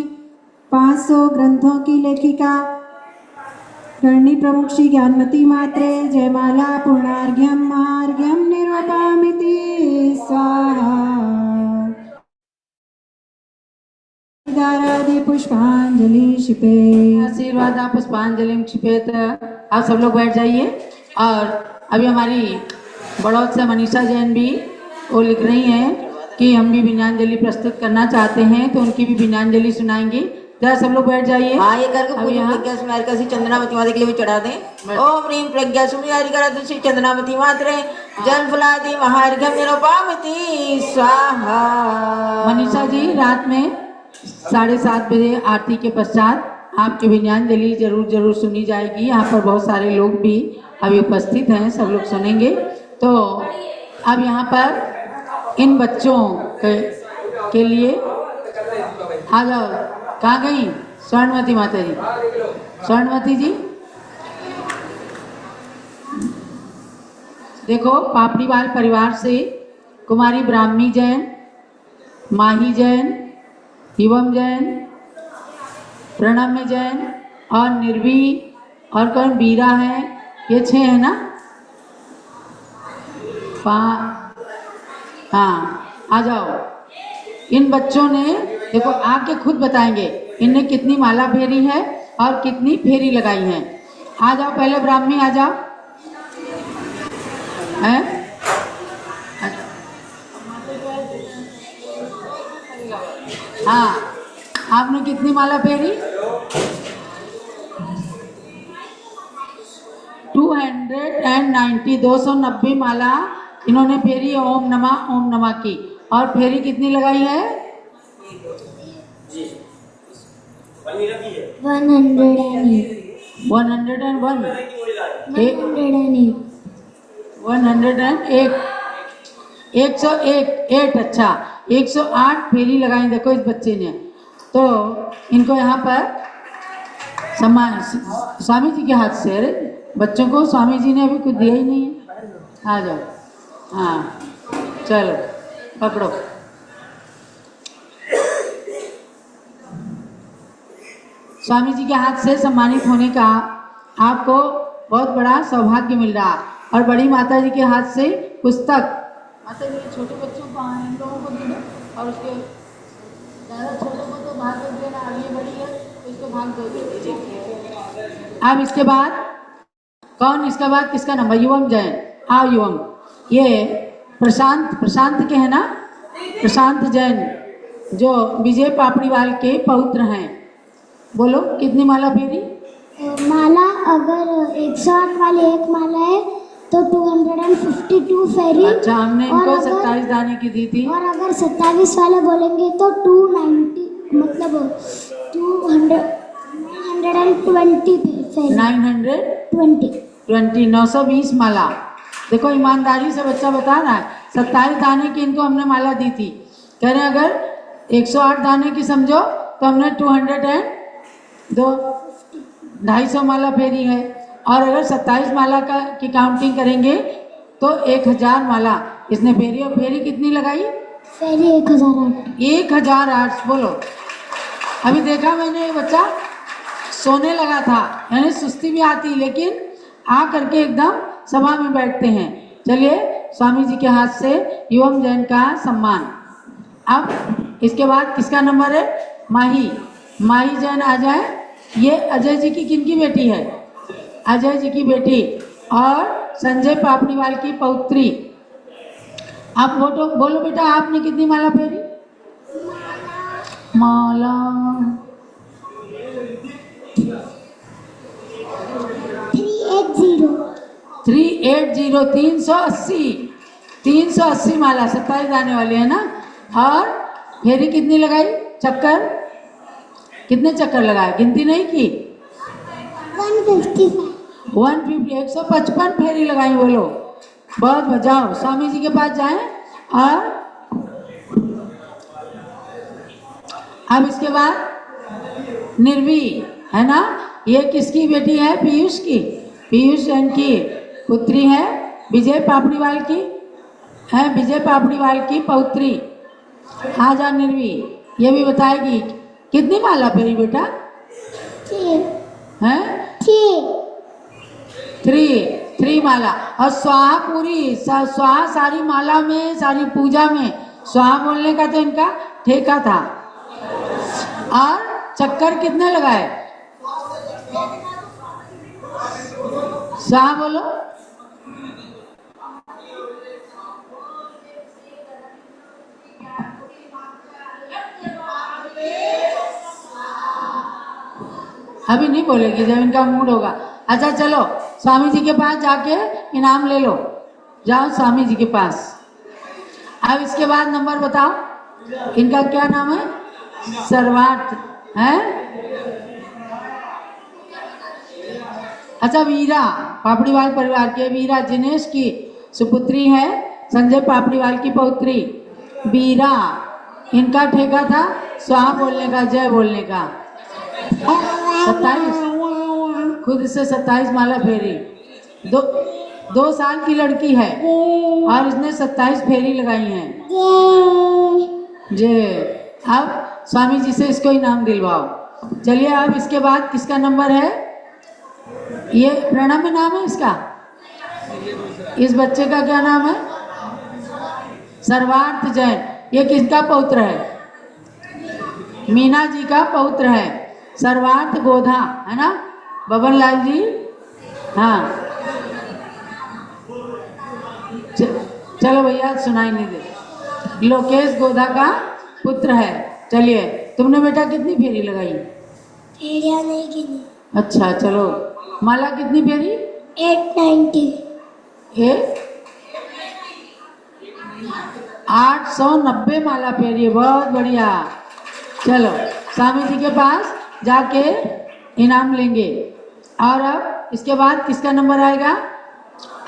500 ग्रंथों की लेखिका गणनी प्रमुख श्री ज्ञानमती मात्रे जयमाला पूर्णार्घ्यम महार्घ्यम निरूपयामिति स्वाहा। दारादि पुष्पांजलि क्षिपे। आशीर्वाद पुष्पांजलि क्षिपेत। आप सब लोग बैठ जाइए। और अभी हमारी बड़ौद से मनीषा जैन भी वो लिख रही हैं कि हम भी विनयाञ्जलि प्रस्तुत करना चाहते हैं, तो उनकी भी विनयाञ्जलि सुनाएंगी। जरा सब लोग बैठ जाइए। हाँ, ये करके अभी यहाँ प्रज्ञा सुनारिका श्री चंद्रनामती माता के लिए भी चढ़ा दें। ओम ह्रीं प्रज्ञा सुनारिका श्री चंद्रनामती मात्रे जन फुलादि महार्घ्यम निरूपयामिति स्वाहा। मनीषा जी रात में 7:30 बजे आरती के पश्चात आपकी विनयांजलि जरूर सुनी जाएगी। यहाँ पर बहुत सारे लोग भी अभी उपस्थित हैं, सब लोग सुनेंगे। तो अब यहाँ पर इन बच्चों के लिए आ जाओ। कहाँ गई स्वर्णवती माता जी? स्वर्णवती जी देखो, पापड़ीवाल परिवार से कुमारी ब्राह्मी जैन, माही जैन, शिवम जैन, प्रणम्य जैन और निर्वी और कौन बीरा है, ये 6 है ना? हाँ, आ जाओ। इन बच्चों ने देखो आके खुद बताएंगे इनने कितनी माला फेरी है और कितनी फेरी लगाई है। आ जाओ, पहले ब्राह्मी आ जाओ। हैं? हाँ, आपने कितनी माला फेरी? 290 290 माला इन्होंने फेरी ओम नमः की। और फेरी कितनी लगाई है? 101 अच्छा 108 फेरी लगाई देखो इस बच्चे ने। तो इनको यहाँ पर सम्मान स्वामी जी के हाथ से। अरे बच्चों को स्वामी जी ने अभी कुछ दिया ही नहीं है। आ जाओ। हाँ चलो पकड़ो। स्वामी जी के हाथ से सम्मानित होने का आपको बहुत बड़ा सौभाग्य मिल रहा। और बड़ी माता जी के हाथ से पुस्तक, माता जी छोटे बच्चों को इन लोगों को दे दो और उसके ज़्यादा छोटे को तो भाग दे देना, आगे बड़ी है तो इसको भाग दो दीजिए। अब इसके बाद कौन, इसके बाद किसका नंबर? युवम जैन। आओ युवम, ये प्रशांत के है ना? प्रशांत जैन जो विजय पापड़ीवाल के पौत्र हैं। बोलो कितनी माला फेरी? माला अगर 108 वाली एक माला है तो 252 फेरी। अच्छा, हमने इनको 27 दाने की दी थी। और अगर 27 वाले बोलेंगे तो 290 मतलब 920 फेरी। 920 माला। देखो ईमानदारी से बच्चा बता रहा है। 27 दाने की इनको हमने माला दी थी। कह रहे हैं अगर 108 दाने की समझो तो हमने 250 माला फेरी है। और अगर 27 माला की काउंटिंग करेंगे तो 1000 माला इसने फेरी। और फेरी कितनी लगाई? फेरी 1008। 1008 बोलो। अभी देखा मैंने, बच्चा सोने लगा था, यानी सुस्ती भी आती, लेकिन आ करके एकदम सभा में बैठते हैं। चलिए स्वामी जी के हाथ से युवम जैन का सम्मान। अब इसके बाद किसका नंबर है? माही जैन आ जाए। ये अजय जी की किनकी बेटी है? अजय जी की बेटी और संजय पापड़ीवाल की पौत्री। आप बोलो बेटा, आपने कितनी माला फेरी? माला 380 380 माला 27 दाने वाली है ना। और फेरी कितनी लगाई? चक्कर कितने चक्कर लगाए? गिनती नहीं की? 155 फेरी लगाई। बोलो बहुत बजाओ। स्वामी जी के पास जाएं। और अब इसके बाद निर्वी है ना, ये किसकी बेटी है? पीयूष की। पीयूष जैन की पुत्री है। विजय पापड़ीवाल की है, विजय पापड़ीवाल की पौत्री। हाँ जा निर्वी, ये भी बताएगी कितनी माला फेरी बेटा? हैं? 3 माला। और स्वाहा पूरी स्वाहा सारी माला में, सारी पूजा में स्वाहा बोलने का तो इनका ठेका था। और चक्कर कितने लगाए? स्वाहा बोलो। अभी नहीं बोलेगी, जब इनका मूड होगा। अच्छा चलो स्वामी जी के पास जाके इनाम ले लो। जाओ स्वामी जी के पास। अब इसके बाद नंबर बताओ, इनका क्या नाम है? सर्वार्थ है। अच्छा, वीरा पापड़ीवाल परिवार के वीरा जिनेश की सुपुत्री है, संजय पापड़ीवाल की पौत्री वीरा। इनका ठेका था स्वाहा बोलने का, जय बोलने का। 27 खुद से 27 माला फेरी। 2 साल की लड़की है और इसने 27 फेरी लगाई हैं। जे अब स्वामी जी से इसको इनाम दिलवाओ। चलिए, अब इसके बाद किसका नंबर है? ये प्रणम्य नाम है इसका। इस बच्चे का क्या नाम है? सर्वार्थ जैन। ये किसका पौत्र है? मीना जी का पौत्र है सर्वार्थ गोधा, है ना बबन लाल जी? हाँ, चलो भैया सुनाई नहीं दे। लोकेश गोधा का पुत्र है। चलिए, तुमने बेटा कितनी फेरी लगाई? फेरियां नहीं गिनी। अच्छा, चलो। माला कितनी फेरी? 890। 890 माला फेरी, बहुत बढ़िया। चलो, स्वामी जी के पास जाके इनाम लेंगे। और अब इसके बाद किसका नंबर आएगा?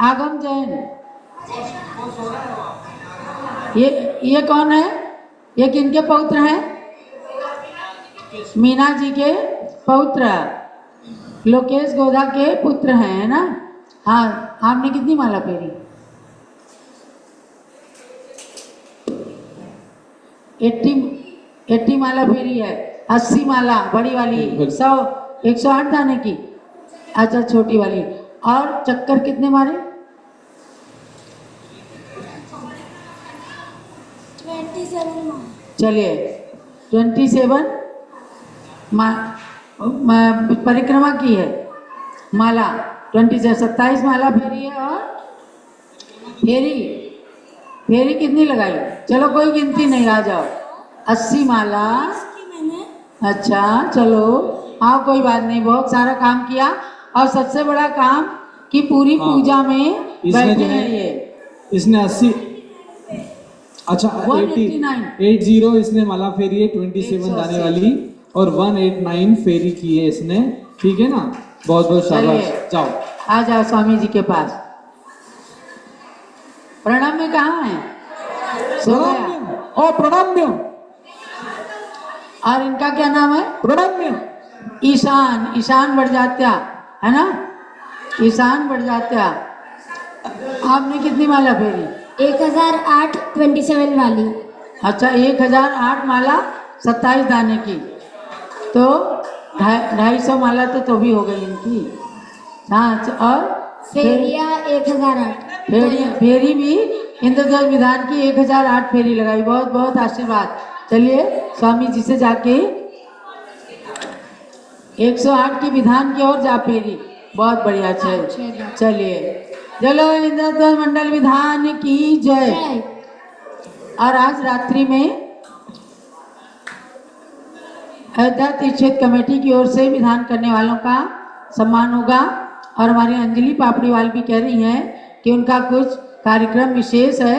आगम जैन। ये कौन है? ये किनके पौत्र हैं? मीना जी के पौत्र, लोकेश गोधा के पुत्र हैं, है ना? हाँ, आपने कितनी माला फेरी? 80 माला फेरी है। 80 माला बड़ी वाली, 108 दाने की। अच्छा, छोटी वाली। और चक्कर कितने मारे? 27। चलिए, 27 परिक्रमा की है माला। 27 माला फेरी है। और फेरी कितनी लगाई? चलो, कोई गिनती नहीं, आ जाओ। 80 माला। अच्छा, चलो, हाँ, कोई बात नहीं, बहुत सारा काम किया। और सबसे बड़ा काम कि पूरी पूजा में बैठे हैं ये। इसने 80, अच्छा 80 इसने माला फेरी है 27 दाने वाली, और 189 फेरी की है इसने। ठीक है ना? बहुत बहुत शाबाश। जाओ, आ जाओ स्वामी जी के पास। प्रणम्य कहाँ है? प्रणम्य। और इनका क्या नाम है? प्रणम्य। ईशान बढ़ जात्या, है ना? ईशान बढ़ जात्या। आपने कितनी माला फेरी? 1008 27 वाली। अच्छा, 1008 माला 27 दाने की। तो 250 माला तो भी हो गई इनकी। हाँ, और फेरिया 1008। फेरी भी इंद्रधनुष विधान की 1008 फेरी लगाई। बहुत बहुत आशीर्वाद। चलिए, स्वामी जी से जाके 108 की विधान की ओर जा फेरी। बहुत बढ़िया। चलिए, चलो, इंद्रधनुष मंडल विधान की जय। और आज रात्रि में अयोध्या तीर्थ क्षेत्र कमेटी की ओर से विधान करने वालों का सम्मान होगा। और हमारी अंजलि पापड़ीवाल भी कह रही हैं कि उनका कुछ कार्यक्रम विशेष है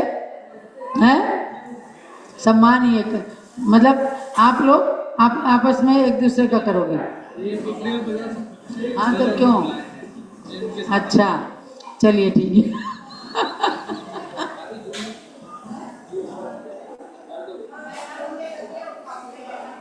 सम्मान ही एक, मतलब आप लोग आपस में एक दूसरे का करोगे। हाँ, तो क्यों? अच्छा, चलिए, ठीक है।